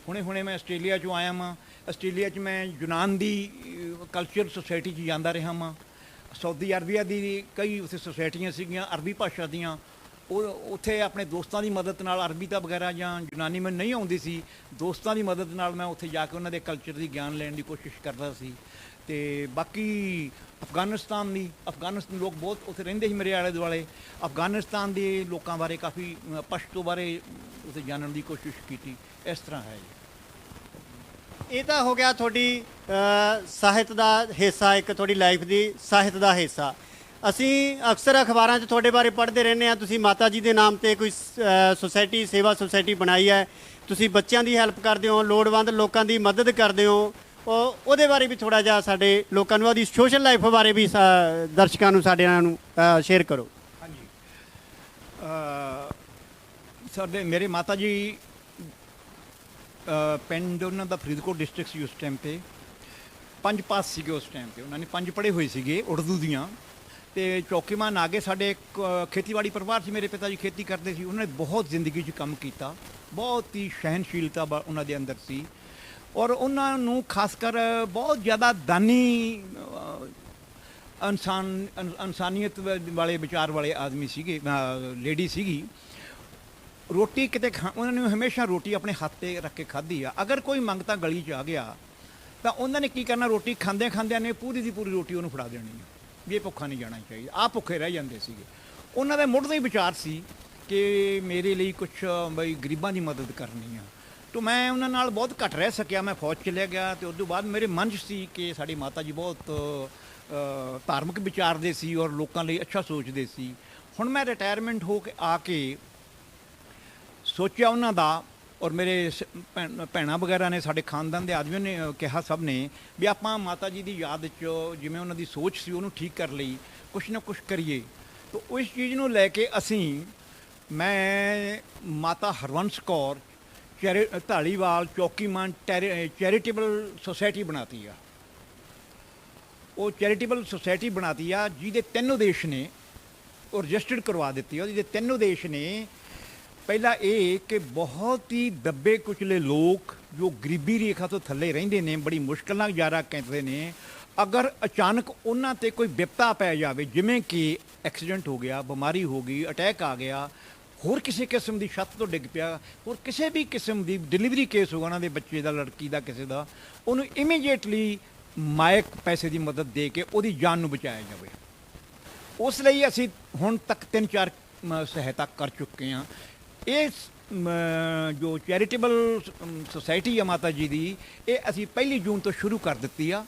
ਹੁਣੇ ਮੈਂ ਆਸਟ੍ਰੇਲੀਆ 'ਚੋਂ ਆਇਆ ਵਾਂ। ਆਸਟ੍ਰੇਲੀਆ 'ਚ ਮੈਂ ਯੂਨਾਨ ਦੀ ਕਲਚਰ ਸੁਸਾਇਟੀ 'ਚ ਜਾਂਦਾ ਰਿਹਾ ਵਾਂ। ਸਾਊਦੀ ਅਰਬੀਆ ਦੀ ਕਈ ਉੱਥੇ ਸੁਸਾਇਟੀਆਂ ਸੀਗੀਆਂ ਅਰਬੀ ਭਾਸ਼ਾ ਦੀਆਂ। ਉਹ ਉੱਥੇ ਆਪਣੇ ਦੋਸਤਾਂ ਦੀ ਮਦਦ ਨਾਲ, ਅਰਬੀ ਤਾਂ ਵਗੈਰਾ ਜਾਂ ਯੂਨਾਨੀ ਮੈਨੂੰ ਨਹੀਂ ਆਉਂਦੀ ਸੀ, ਦੋਸਤਾਂ ਦੀ ਮਦਦ ਨਾਲ ਮੈਂ ਉੱਥੇ ਜਾ ਕੇ ਉਹਨਾਂ ਦੇ ਕਲਚਰ ਦੀ ਗਿਆਨ ਲੈਣ ਦੀ ਕੋਸ਼ਿਸ਼ ਕਰਦਾ ਸੀ। ਅਤੇ ਬਾਕੀ ਅਫਗਾਨਿਸਤਾਨ ਲੋਕ ਬਹੁਤ ਉੱਥੇ ਰਹਿੰਦੇ ਸੀ ਮੇਰੇ ਆਲੇ ਦੁਆਲੇ। ਅਫਗਾਨਿਸਤਾਨ ਦੇ ਲੋਕਾਂ ਬਾਰੇ ਕਾਫੀ ਪਸ਼ਤੋ ਬਾਰੇ ਉੱਥੇ ਜਾਣਨ ਦੀ ਕੋਸ਼ਿਸ਼ ਕੀਤੀ। ਇਸ ਤਰ੍ਹਾਂ ਹੈ ਜੀ। ਇਹ ਤਾਂ ਹੋ ਗਿਆ ਤੁਹਾਡੀ ਸਾਹਿਤ ਦਾ ਹਿੱਸਾ, ਇੱਕ ਤੁਹਾਡੀ ਲਾਈਫ ਦੀ ਸਾਹਿਤ ਦਾ ਹਿੱਸਾ। ਅਸੀਂ ਅਕਸਰ ਅਖਬਾਰਾਂ 'ਚ ਤੁਹਾਡੇ ਬਾਰੇ ਪੜ੍ਹਦੇ ਰਹਿੰਦੇ ਹਾਂ। ਤੁਸੀਂ ਮਾਤਾ ਜੀ ਦੇ ਨਾਮ 'ਤੇ ਕੋਈ ਸੁਸਾਇਟੀ, ਸੇਵਾ ਸੁਸਾਇਟੀ ਬਣਾਈ ਹੈ। ਤੁਸੀਂ ਬੱਚਿਆਂ ਦੀ ਹੈਲਪ ਕਰਦੇ ਹੋ, ਲੋੜਵੰਦ ਲੋਕਾਂ ਦੀ ਮਦਦ ਕਰਦੇ ਹੋ। ਉਹਦੇ ਬਾਰੇ ਵੀ ਥੋੜ੍ਹਾ ਜਿਹਾ ਸਾਡੇ ਲੋਕਾਂ ਨੂੰ, ਉਹਦੀ ਸੋਸ਼ਲ ਲਾਈਫ ਬਾਰੇ ਵੀ ਦਰਸ਼ਕਾਂ ਨੂੰ, ਸਾਡੇ ਨਾਲ ਨੂੰ ਸ਼ੇਅਰ ਕਰੋ। ਹਾਂਜੀ, ਮੇਰੇ ਮਾਤਾ ਜੀ ਪਿੰਡ ਉਹਨਾਂ ਦਾ ਫਰੀਦਕੋਟ ਡਿਸਟ੍ਰਿਕਟ ਸੀ ਉਸ ਟਾਈਮ 'ਤੇ। 5 ਪਾਸ ਸੀਗੇ ਉਸ ਟਾਈਮ 'ਤੇ। ਉਹਨਾਂ ਨੇ 5 ਪੜ੍ਹੇ ਹੋਏ ਸੀਗੇ ਉਰਦੂ ਦੀਆਂ। ਅਤੇ ਚੌਕੀਮਾਨ ਆ ਗਏ। ਸਾਡੇ ਇੱਕ ਖੇਤੀਬਾੜੀ ਪਰਿਵਾਰ ਸੀ, ਮੇਰੇ ਪਿਤਾ ਜੀ ਖੇਤੀ ਕਰਦੇ ਸੀ। ਉਹਨਾਂ ਨੇ ਬਹੁਤ ਜ਼ਿੰਦਗੀ 'ਚ ਕੰਮ ਕੀਤਾ। ਬਹੁਤ ਹੀ ਸਹਿਨਸ਼ੀਲਤਾ ਉਹਨਾਂ ਦੇ ਅੰਦਰ ਸੀ ਔਰ ਉਹਨਾਂ ਨੂੰ ਖਾਸ ਕਰ ਬਹੁਤ ਜ਼ਿਆਦਾ ਦਾਨੀ ਇਨਸਾਨੀਅਤ ਵਾਲੇ ਵਿਚਾਰ ਵਾਲੇ ਆਦਮੀ ਸੀਗੇ, ਲੇਡੀ ਸੀਗੀ। ਰੋਟੀ ਕਿਤੇ ਉਹਨਾਂ ਨੇ ਹਮੇਸ਼ਾ ਰੋਟੀ ਆਪਣੇ ਹੱਥ 'ਤੇ ਰੱਖ ਕੇ ਖਾਧੀ ਆ। ਅਗਰ ਕੋਈ ਮੰਗਤਾ ਗਲੀ 'ਚ ਆ ਗਿਆ ਤਾਂ ਉਹਨਾਂ ਨੇ ਕੀ ਕਰਨਾ, ਰੋਟੀ ਖਾਂਦਿਆਂ ਨੇ ਪੂਰੀ ਦੀ ਪੂਰੀ ਰੋਟੀ ਉਹਨੂੰ ਫੜਾ ਦੇਣੀ ਆ ਵੀ ਇਹ ਭੁੱਖਾ ਨਹੀਂ ਜਾਣਾ ਚਾਹੀਦਾ। ਆਪ ਭੁੱਖੇ ਰਹਿ ਜਾਂਦੇ ਸੀਗੇ। ਉਹਨਾਂ ਦਾ ਮੁੱਢ ਦਾ ਹੀ ਵਿਚਾਰ ਸੀ ਕਿ ਮੇਰੇ ਲਈ ਕੁਛ ਬਈ ਗਰੀਬਾਂ ਦੀ ਮਦਦ ਕਰਨੀ ਆ। ਤਾਂ ਮੈਂ ਉਹਨਾਂ ਨਾਲ ਬਹੁਤ ਘੱਟ ਰਹਿ ਸਕਿਆ। ਮੈਂ ਫੌਜ ਚਲਿਆ ਗਿਆ ਅਤੇ ਉਸ ਤੋਂ ਬਾਅਦ ਮੇਰੇ ਮਨ 'ਚ ਸੀ ਕਿ ਸਾਡੀ ਮਾਤਾ ਜੀ ਬਹੁਤ ਧਾਰਮਿਕ ਵਿਚਾਰ ਦੇ ਸੀ ਔਰ ਲੋਕਾਂ ਲਈ ਅੱਛਾ ਸੋਚਦੇ ਸੀ। ਹੁਣ ਮੈਂ ਰਿਟਾਇਰਮੈਂਟ ਹੋ ਕੇ ਆ ਕੇ ਸੋਚਿਆ ਉਹਨਾਂ ਦਾ ਔਰ ਮੇਰੇ ਭੈਣਾਂ ਵਗੈਰਾ ਨੇ, ਸਾਡੇ ਖਾਨਦਾਨ ਦੇ ਆਦਮੀਆਂ ਨੇ ਕਿਹਾ, ਸਭ ਨੇ, ਵੀ ਆਪਾਂ ਮਾਤਾ ਜੀ ਦੀ ਯਾਦ 'ਚ ਜਿਵੇਂ ਉਹਨਾਂ ਦੀ ਸੋਚ ਸੀ ਉਹਨੂੰ ਠੀਕ ਕਰ ਲਈ, ਕੁਛ ਨਾ ਕੁਛ ਕਰੀਏ। ਤਾਂ ਉਸ ਚੀਜ਼ ਨੂੰ ਲੈ ਕੇ ਮੈਂ ਮਾਤਾ ਹਰਵੰਸ ਕੌਰ ਢਾਲੀਵਾਲ ਚੌਕੀਮਾਨ ਚੈਰੀਟੇਬਲ ਸੁਸਾਇਟੀ ਬਣਾਤੀ ਆ। ਉਹ ਚੈਰੀਟੇਬਲ ਸੁਸਾਇਟੀ ਬਣਾਤੀ ਆ ਜਿਹਦੇ 3 ਉਦੇਸ਼ ਨੇ, ਉਹ ਰਜਿਸਟਰਡ ਕਰਵਾ ਦਿੱਤੀ ਆ। ਜਿਹਦੇ 3 ਉਦੇਸ਼ ਨੇ, ਪਹਿਲਾ ਇਹ ਕਿ ਬਹੁਤ ਹੀ ਦੱਬੇ ਕੁਚਲੇ ਲੋਕ ਜੋ ਗਰੀਬੀ ਰੇਖਾ ਤੋਂ ਥੱਲੇ ਰਹਿੰਦੇ ਨੇ, ਬੜੀ ਮੁਸ਼ਕਿਲ ਨਾਲ ਗੁਜ਼ਾਰਾ ਕਰਦੇ ਨੇ, ਅਗਰ ਅਚਾਨਕ ਉਹਨਾਂ 'ਤੇ ਕੋਈ ਵਿਪਤਾ ਪੈ ਜਾਵੇ, ਜਿਵੇਂ ਕਿ ਐਕਸੀਡੈਂਟ ਹੋ ਗਿਆ, ਬਿਮਾਰੀ ਹੋ ਗਈ, ਅਟੈਕ ਆ ਗਿਆ, ਹੋਰ ਕਿਸੇ ਕਿਸਮ ਦੀ ਛੱਤ ਤੋਂ ਡਿੱਗ ਪਿਆ, ਹੋਰ ਕਿਸੇ ਵੀ ਕਿਸਮ ਦੀ ਡਿਲੀਵਰੀ ਕੇਸ ਹੋਗਾ ਉਹਨਾਂ ਦੇ ਬੱਚੇ ਦਾ, ਲੜਕੀ ਦਾ, ਕਿਸੇ ਦਾ, ਉਹਨੂੰ ਇਮੀਡੀਏਟਲੀ ਮਾਇਕ ਪੈਸੇ ਦੀ ਮਦਦ ਦੇ ਕੇ ਉਹਦੀ ਜਾਨ ਨੂੰ ਬਚਾਇਆ ਜਾਵੇ। ਉਸ ਲਈ ਅਸੀਂ ਹੁਣ ਤੱਕ 3-4 ਸਹਾਇਤਾ ਕਰ ਚੁੱਕੇ ਹਾਂ। ਇਸ ਜੋ ਚੈਰੀਟੇਬਲ ਸੁਸਾਇਟੀ ਆ ਮਾਤਾ ਜੀ ਦੀ, ਇਹ ਅਸੀਂ 1 ਜੂਨ ਤੋਂ ਸ਼ੁਰੂ ਕਰ ਦਿੱਤੀ ਆ।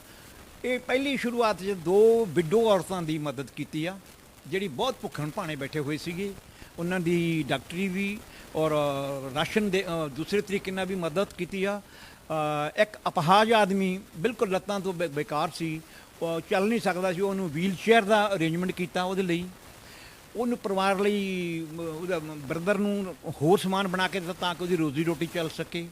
ਇਹ ਪਹਿਲੀ ਸ਼ੁਰੂਆਤ 'ਚ 2 ਵਿਡੋ ਔਰਤਾਂ ਦੀ ਮਦਦ ਕੀਤੀ ਆ, ਜਿਹੜੀ ਬਹੁਤ ਭੁੱਖਣ ਭਾਣੇ ਬੈਠੇ ਹੋਏ ਸੀਗੇ। ਉਹਨਾਂ ਦੀ ਡਾਕਟਰੀ ਵੀ ਔਰ ਰਾਸ਼ਨ ਦੇ ਦੂਸਰੇ ਤਰੀਕੇ ਨਾਲ ਵੀ ਮਦਦ ਕੀਤੀ ਆ। ਇੱਕ ਅਪਹਾਜ ਆਦਮੀ ਬਿਲਕੁਲ ਲੱਤਾਂ ਤੋਂ ਬੇਕਾਰ ਸੀ, ਚੱਲ ਨਹੀਂ ਸਕਦਾ ਸੀ, ਉਹਨੂੰ ਵੀਲ ਚੇਅਰ ਦਾ ਅਰੇਂਜਮੈਂਟ ਕੀਤਾ ਉਹਦੇ ਲਈ। ਉਹਨੂੰ ਪਰਿਵਾਰ ਲਈ, ਉਹਦਾ ਬ੍ਰਦਰ ਨੂੰ ਹੋਰ ਸਮਾਨ ਬਣਾ ਕੇ ਦਿੱਤਾ ਤਾਂ ਕਿ ਉਹਦੀ ਰੋਜ਼ੀ ਰੋਟੀ ਚੱਲ ਸਕੇ।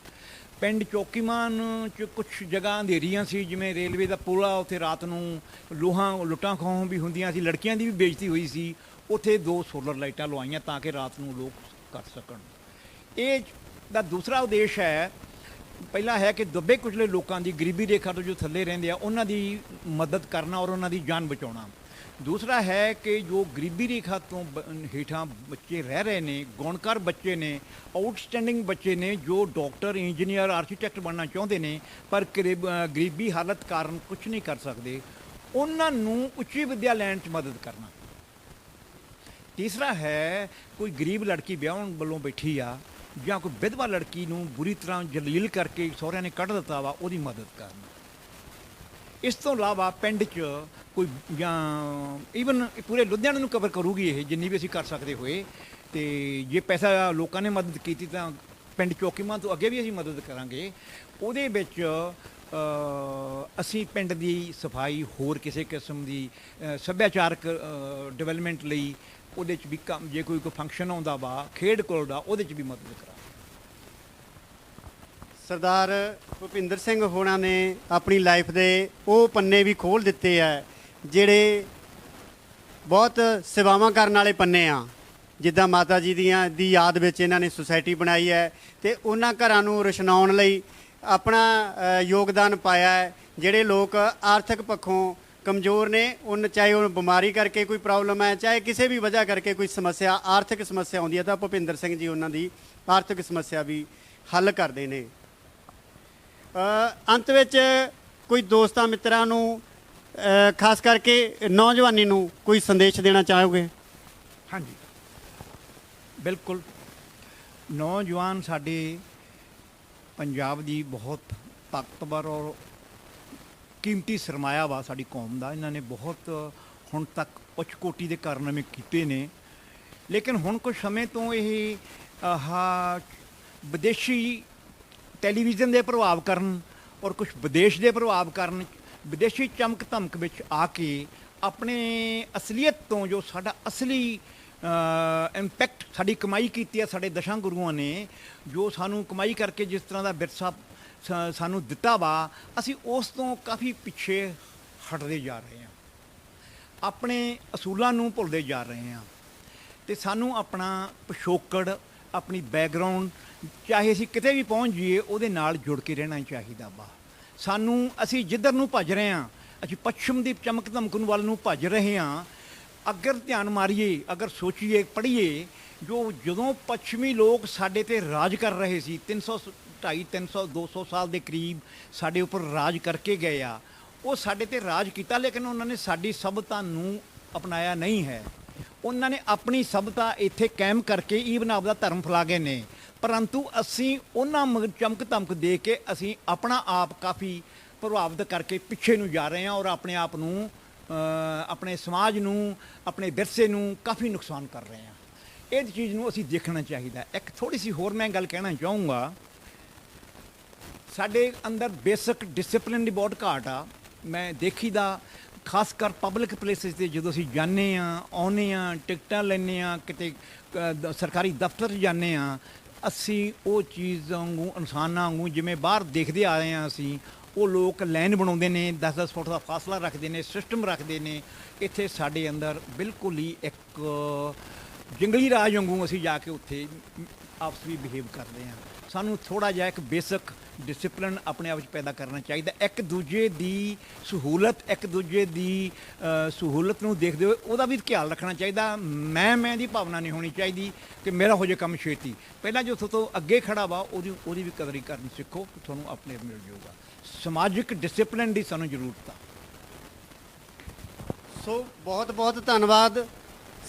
ਪਿੰਡ ਚੌਕੀਮਾਨ 'ਚ ਕੁਛ ਜਗ੍ਹਾ ਅੰਧੇਰੀਆਂ ਸੀ, ਜਿਵੇਂ ਰੇਲਵੇ ਦਾ ਪੁਲ ਆ, ਉੱਥੇ ਰਾਤ ਨੂੰ ਲੁੱਟਾਂ ਖੋਹਾਂ ਵੀ ਹੁੰਦੀਆਂ ਸੀ, ਲੜਕੀਆਂ ਦੀ ਵੀ ਬੇਇੱਜ਼ਤੀ ਹੋਈ ਸੀ। ਉੱਥੇ 2 ਸੋਲਰ ਲਾਈਟਾਂ ਲਵਾਈਆਂ ਤਾਂ ਕਿ ਰਾਤ ਨੂੰ ਲੋਕ ਕਰ ਸਕਣ। ਇਹ ਦਾ ਦੂਸਰਾ ਉਦੇਸ਼ ਹੈ, ਪਹਿਲਾ ਹੈ ਕਿ ਦੱਬੇ ਕੁਚਲੇ ਲੋਕਾਂ ਦੀ, ਗਰੀਬੀ ਰੇਖਾ ਤੋਂ ਜੋ ਥੱਲੇ ਰਹਿੰਦੇ ਆ, ਉਹਨਾਂ ਦੀ ਮਦਦ ਕਰਨਾ ਔਰ ਉਹਨਾਂ ਦੀ ਜਾਨ ਬਚਾਉਣਾ। ਦੂਸਰਾ ਹੈ ਕਿ ਜੋ ਗਰੀਬੀ ਰੇਖਾ ਤੋਂ ਹੇਠਾਂ ਬੱਚੇ ਰਹਿ ਰਹੇ ਨੇ, ਗੁਣਕਾਰ ਬੱਚੇ ਨੇ, ਆਊਟਸਟੈਂਡਿੰਗ ਬੱਚੇ ਨੇ, ਜੋ ਡਾਕਟਰ, ਇੰਜੀਨੀਅਰ, ਆਰਕੀਟੈਕਟ ਬਣਨਾ ਚਾਹੁੰਦੇ ਨੇ ਪਰ ਗਰੀਬੀ ਹਾਲਤ ਕਾਰਨ ਕੁਝ ਨਹੀਂ ਕਰ ਸਕਦੇ, ਉਹਨਾਂ ਨੂੰ ਉੱਚੀ ਵਿੱਦਿਆ ਲੈਣ 'ਚ ਮਦਦ ਕਰਨਾ। ਤੀਸਰਾ ਹੈ ਕੋਈ ਗਰੀਬ ਲੜਕੀ ਵਿਆਹਣ ਵੱਲੋਂ ਬੈਠੀ ਆ ਜਾਂ ਕੋਈ ਵਿਧਵਾ ਲੜਕੀ ਨੂੰ ਬੁਰੀ ਤਰ੍ਹਾਂ ਜਲੀਲ ਕਰਕੇ ਸਹੁਰਿਆਂ ਨੇ ਕੱਢ ਦਿੱਤਾ ਵਾ, ਉਹਦੀ ਮਦਦ ਕਰਨਾ। ਇਸ ਤੋਂ ਇਲਾਵਾ ਪਿੰਡ 'ਚ ਕੋਈ ਜਾਂ ਈਵਨ ਪੂਰੇ ਲੁਧਿਆਣੇ ਨੂੰ ਕਵਰ ਕਰੂਗੀ ਇਹ, ਜਿੰਨੀ ਵੀ ਅਸੀਂ ਕਰ ਸਕਦੇ ਹੋਏ। ਅਤੇ ਜੇ ਪੈਸਾ ਲੋਕਾਂ ਨੇ ਮਦਦ ਕੀਤੀ ਤਾਂ ਪਿੰਡ ਚੌਕੀਮਾਂ ਤੋਂ ਅੱਗੇ ਵੀ ਅਸੀਂ ਮਦਦ ਕਰਾਂਗੇ। ਉਹਦੇ ਵਿੱਚ ਅਸੀਂ ਪਿੰਡ ਦੀ ਸਫਾਈ, ਹੋਰ ਕਿਸੇ ਕਿਸਮ ਦੀ ਸੱਭਿਆਚਾਰਕ ਡਿਵੈਲਪਮੈਂਟ ਲਈ ਉਹਦੇ 'ਚ ਵੀ ਕੰਮ, ਜੇ ਕੋਈ ਫੰਕਸ਼ਨ ਆਉਂਦਾ ਵਾ ਖੇਡ ਕੋਲ ਦਾ, ਉਹਦੇ 'ਚ ਵੀ ਮਦਦ ਕਰਾਂਗੇ। ਸਰਦਾਰ ਭੁਪਿੰਦਰ ਸਿੰਘ ਹੋਣਾ ਨੇ ਆਪਣੀ ਲਾਈਫ ਦੇ ਉਹ ਪੰਨੇ ਵੀ ਖੋਲ੍ਹ ਦਿੱਤੇ ਹੈ ਜਿਹੜੇ ਬਹੁਤ ਸੇਵਾਵਾਂ ਕਰਨ ਵਾਲੇ ਪੰਨੇ ਆ। ਜਿੱਦਾਂ ਮਾਤਾ ਜੀ ਦੀ ਯਾਦ ਵਿੱਚ ਇਹਨਾਂ ਨੇ ਸੁਸਾਇਟੀ ਬਣਾਈ ਹੈ ਅਤੇ ਉਹਨਾਂ ਘਰਾਂ ਨੂੰ ਰੁਸ਼ਨਾਉਣ ਲਈ ਆਪਣਾ ਯੋਗਦਾਨ ਪਾਇਆ ਹੈ। ਜਿਹੜੇ ਲੋਕ ਆਰਥਿਕ ਪੱਖੋਂ ਕਮਜ਼ੋਰ ਨੇ, ਚਾਹੇ ਉਹ ਬਿਮਾਰੀ ਕਰਕੇ ਕੋਈ ਪ੍ਰੋਬਲਮ ਹੈ, ਚਾਹੇ ਕਿਸੇ ਵੀ ਵਜ੍ਹਾ ਕਰਕੇ ਕੋਈ ਸਮੱਸਿਆ, ਆਰਥਿਕ ਸਮੱਸਿਆ ਆਉਂਦੀ ਹੈ, ਤਾਂ ਭੁਪਿੰਦਰ ਸਿੰਘ ਜੀ ਉਹਨਾਂ ਦੀ ਆਰਥਿਕ ਸਮੱਸਿਆ ਵੀ ਹੱਲ ਕਰਦੇ ਨੇ। ਅੰਤ ਵਿੱਚ ਕੋਈ ਦੋਸਤਾਂ ਮਿੱਤਰਾਂ ਨੂੰ, ਖਾਸ ਕਰਕੇ ਨੌਜਵਾਨੀ ਨੂੰ ਕੋਈ ਸੰਦੇਸ਼ ਦੇਣਾ ਚਾਹੋਗੇ? ਹਾਂਜੀ, ਬਿਲਕੁਲ। ਨੌਜਵਾਨ ਸਾਡੇ ਪੰਜਾਬ ਦੀ ਬਹੁਤ ਤਾਕਤਵਰ ਔਰ ਕੀਮਤੀ ਸਰਮਾਇਆ ਵਾ ਸਾਡੀ ਕੌਮ ਦਾ। ਇਹਨਾਂ ਨੇ ਬਹੁਤ ਹੁਣ ਤੱਕ ਉੱਚ ਕੋਟੀ ਦੇ ਕਾਰਨਾਮੇ ਕੀਤੇ ਨੇ, ਲੇਕਿਨ ਹੁਣ ਕੁਝ ਸਮੇਂ ਤੋਂ ਇਹ ਵਿਦੇਸ਼ੀ ਟੈਲੀਵਿਜ਼ਨ ਦੇ ਪ੍ਰਭਾਵ ਕਾਰਨ ਔਰ ਕੁਝ ਵਿਦੇਸ਼ ਦੇ ਪ੍ਰਭਾਵ ਕਾਰਨ, ਵਿਦੇਸ਼ੀ ਚਮਕ ਧਮਕ ਵਿੱਚ ਆ ਕੇ ਆਪਣੇ ਅਸਲੀਅਤ ਤੋਂ, ਜੋ ਸਾਡਾ ਅਸਲੀ ਇੰਪੈਕਟ, ਸਾਡੀ ਕਮਾਈ ਕੀਤੀ ਹੈ ਸਾਡੇ ਦਸ਼ਾਂ ਗੁਰੂਆਂ ਨੇ, ਜੋ ਸਾਨੂੰ ਕਮਾਈ ਕਰਕੇ ਜਿਸ ਤਰ੍ਹਾਂ ਦਾ ਵਿਰਸਾ ਸਾਨੂੰ ਦਿੱਤਾ ਵਾ, ਅਸੀਂ ਉਸ ਤੋਂ ਕਾਫੀ ਪਿੱਛੇ ਹਟਦੇ ਜਾ ਰਹੇ ਹਾਂ, ਆਪਣੇ ਅਸੂਲਾਂ ਨੂੰ ਭੁੱਲਦੇ ਜਾ ਰਹੇ ਹਾਂ। ਅਤੇ ਸਾਨੂੰ ਆਪਣਾ ਪਿਛੋਕੜ, ਆਪਣੀ ਬੈਕਗਰਾਊਂਡ, ਚਾਹੇ ਅਸੀਂ ਕਿਤੇ ਵੀ ਪਹੁੰਚ ਜਾਈਏ, ਉਹਦੇ ਨਾਲ ਜੁੜ ਕੇ ਰਹਿਣਾ ਚਾਹੀਦਾ ਵਾ ਸਾਨੂੰ। ਅਸੀਂ ਜਿੱਧਰ ਨੂੰ ਭੱਜ ਰਹੇ ਹਾਂ, ਅਸੀਂ ਪੱਛਮ ਦੀ ਚਮਕ ਧਮਕ ਵੱਲ ਨੂੰ ਭੱਜ ਰਹੇ ਹਾਂ। ਅਗਰ ਧਿਆਨ ਮਾਰੀਏ, ਅਗਰ ਸੋਚੀਏ, ਪੜ੍ਹੀਏ, ਜਦੋਂ ਪੱਛਮੀ ਲੋਕ ਸਾਡੇ 'ਤੇ ਰਾਜ ਕਰ ਰਹੇ ਸੀ, 250, 200 ਸਾਲ ਦੇ ਕਰੀਬ ਸਾਡੇ ਉੱਪਰ ਰਾਜ ਕਰਕੇ ਗਏ ਆ, ਉਹ ਸਾਡੇ 'ਤੇ ਰਾਜ ਕੀਤਾ, ਲੇਕਿਨ ਉਹਨਾਂ ਨੇ ਸਾਡੀ ਸਭਿਅਤਾ ਨੂੰ ਅਪਣਾਇਆ ਨਹੀਂ ਹੈ। ਉਹਨਾਂ ਨੇ ਆਪਣੀ ਸਭਿਅਤਾ ਇੱਥੇ ਕਾਇਮ ਕਰਕੇ ਈਵਨ ਆਪਦਾ ਧਰਮ ਫੈਲਾ ਗਏ ਨੇ, ਪਰੰਤੂ ਅਸੀਂ ਉਹਨਾਂ ਚਮਕ ਧਮਕ ਦੇ ਕੇ ਅਸੀਂ ਆਪਣਾ ਆਪ ਕਾਫੀ ਪ੍ਰਭਾਵਿਤ ਕਰਕੇ ਪਿੱਛੇ ਨੂੰ ਜਾ ਰਹੇ ਹਾਂ ਔਰ ਆਪਣੇ ਆਪ ਨੂੰ, ਆਪਣੇ ਸਮਾਜ ਨੂੰ, ਆਪਣੇ ਵਿਰਸੇ ਨੂੰ ਕਾਫੀ ਨੁਕਸਾਨ ਕਰ ਰਹੇ ਹਾਂ। ਇਹ ਚੀਜ਼ ਨੂੰ ਅਸੀਂ ਦੇਖਣਾ ਚਾਹੀਦਾ। ਇੱਕ ਥੋੜ੍ਹੀ ਸੀ ਹੋਰ ਮੈਂ ਗੱਲ ਕਹਿਣਾ ਚਾਹੂੰਗਾ, ਸਾਡੇ ਅੰਦਰ ਬੇਸਿਕ ਡਿਸਪਲਿਨ ਦੀ ਬਹੁਤ ਘਾਟ ਆ। ਮੈਂ ਦੇਖੀਦਾ ਖਾਸ ਕਰ ਪਬਲਿਕ ਪਲੇਸਿਸ 'ਤੇ ਜਦੋਂ ਅਸੀਂ ਜਾਂਦੇ ਹਾਂ, ਆਉਂਦੇ ਹਾਂ, ਟਿਕਟਾਂ ਲੈਂਦੇ ਹਾਂ, ਕਿਤੇ ਸਰਕਾਰੀ ਦਫ਼ਤਰ 'ਚ ਜਾਂਦੇ ਹਾਂ, ਅਸੀਂ ਉਹ ਚੀਜ਼ ਵਾਂਗੂ, ਇਨਸਾਨਾਂ ਵਾਂਗੂ ਜਿਵੇਂ ਬਾਹਰ ਦੇਖਦੇ ਆ ਰਹੇ ਹਾਂ ਅਸੀਂ, ਉਹ ਲੋਕ ਲਾਈਨ ਬਣਾਉਂਦੇ ਨੇ, 10-10 ਫੁੱਟ ਦਾ ਫਾਸਲਾ ਰੱਖਦੇ ਨੇ, ਸਿਸਟਮ ਰੱਖਦੇ ਨੇ। ਇੱਥੇ ਸਾਡੇ ਅੰਦਰ ਬਿਲਕੁਲ ਹੀ ਇੱਕ ਜੰਗਲੀ ਰਾਜ ਵਾਂਗੂ ਅਸੀਂ ਜਾ ਕੇ ਉੱਥੇ ਆਪਸ ਵਿੱਚ ਬਿਹੇਵ ਕਰਦੇ ਹਾਂ। ਸਾਨੂੰ ਥੋੜ੍ਹਾ ਜਿਹਾ ਇੱਕ ਬੇਸਿਕ ਡਿਸਪਲਿਨ ਆਪਣੇ ਆਪ ਵਿੱਚ ਪੈਦਾ ਕਰਨਾ ਚਾਹੀਦਾ। ਇੱਕ ਦੂਜੇ ਦੀ ਸਹੂਲਤ ਨੂੰ ਦੇਖਦੇ ਹੋਏ ਉਹਦਾ ਵੀ ਖਿਆਲ ਰੱਖਣਾ ਚਾਹੀਦਾ। ਮੈਂ ਦੀ ਭਾਵਨਾ ਨਹੀਂ ਹੋਣੀ ਚਾਹੀਦੀ ਕਿ ਮੇਰਾ ਹੋ ਜਾਏ ਕੰਮ ਛੇਤੀ। ਪਹਿਲਾਂ ਜੋ ਤੋਂ ਅੱਗੇ ਖੜਾ ਵਾ ਉਹਦੀ ਵੀ ਕਦਰੀ ਕਰਨੀ ਸਿੱਖੋ, ਤੁਹਾਨੂੰ ਆਪਣੇ ਆਪ ਮਿਲ ਜਾਊਗਾ। ਸਮਾਜਿਕ ਡਿਸਪਲਿਨ ਦੀ ਸਾਨੂੰ ਜ਼ਰੂਰਤ ਆ। ਸੋ ਬਹੁਤ ਬਹੁਤ ਧੰਨਵਾਦ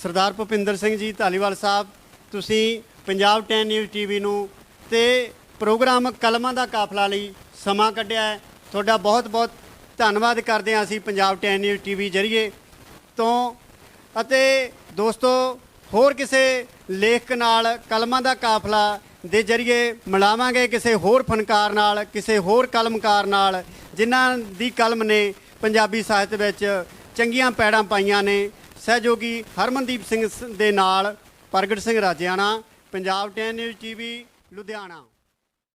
ਸਰਦਾਰ ਭੁਪਿੰਦਰ ਸਿੰਘ ਜੀ ਧਾਲੀਵਾਲ ਸਾਹਿਬ, ਤੁਸੀਂ ਪੰਜਾਬ 10 ਨਿਊਜ਼ TV ਨੂੰ ਤੇ ਪ੍ਰੋਗਰਾਮ ਕਲਮਾਂ ਦਾ ਕਾਫਲਾ ਲਈ ਸਮਾਂ ਕੱਢਿਆ ਹੈ। ਤੁਹਾਡਾ ਬਹੁਤ ਬਹੁਤ ਧੰਨਵਾਦ ਕਰਦੇ ਹਾਂ ਅਸੀਂ ਪੰਜਾਬ 10 ਨਿਊਜ਼ TV ਜ਼ਰੀਏ ਤੋਂ। ਅਤੇ ਦੋਸਤੋ, ਹੋਰ ਕਿਸੇ ਲੇਖਕ ਨਾਲ ਕਲਮਾਂ ਦਾ ਕਾਫਲਾ ਦੇ ਜ਼ਰੀਏ ਮਿਲਾਵਾਂਗੇ, ਕਿਸੇ ਹੋਰ ਫਨਕਾਰ ਨਾਲ, ਕਿਸੇ ਹੋਰ ਕਲਮਕਾਰ ਨਾਲ ਜਿਨ੍ਹਾਂ ਦੀ ਕਲਮ ਨੇ ਪੰਜਾਬੀ ਸਾਹਿਤ ਵਿੱਚ ਚੰਗੀਆਂ ਪੈੜਾਂ ਪਾਈਆਂ ਨੇ। ਸਹਿਯੋਗੀ ਹਰਮਨਦੀਪ ਸਿੰਘ ਦੇ ਨਾਲ ਪ੍ਰਗਟ ਸਿੰਘ ਰਾਜਿਆਣਾ, ਪੰਜਾਬ 10 ਨਿਊਜ਼ TV ਲੁਧਿਆਣਾ।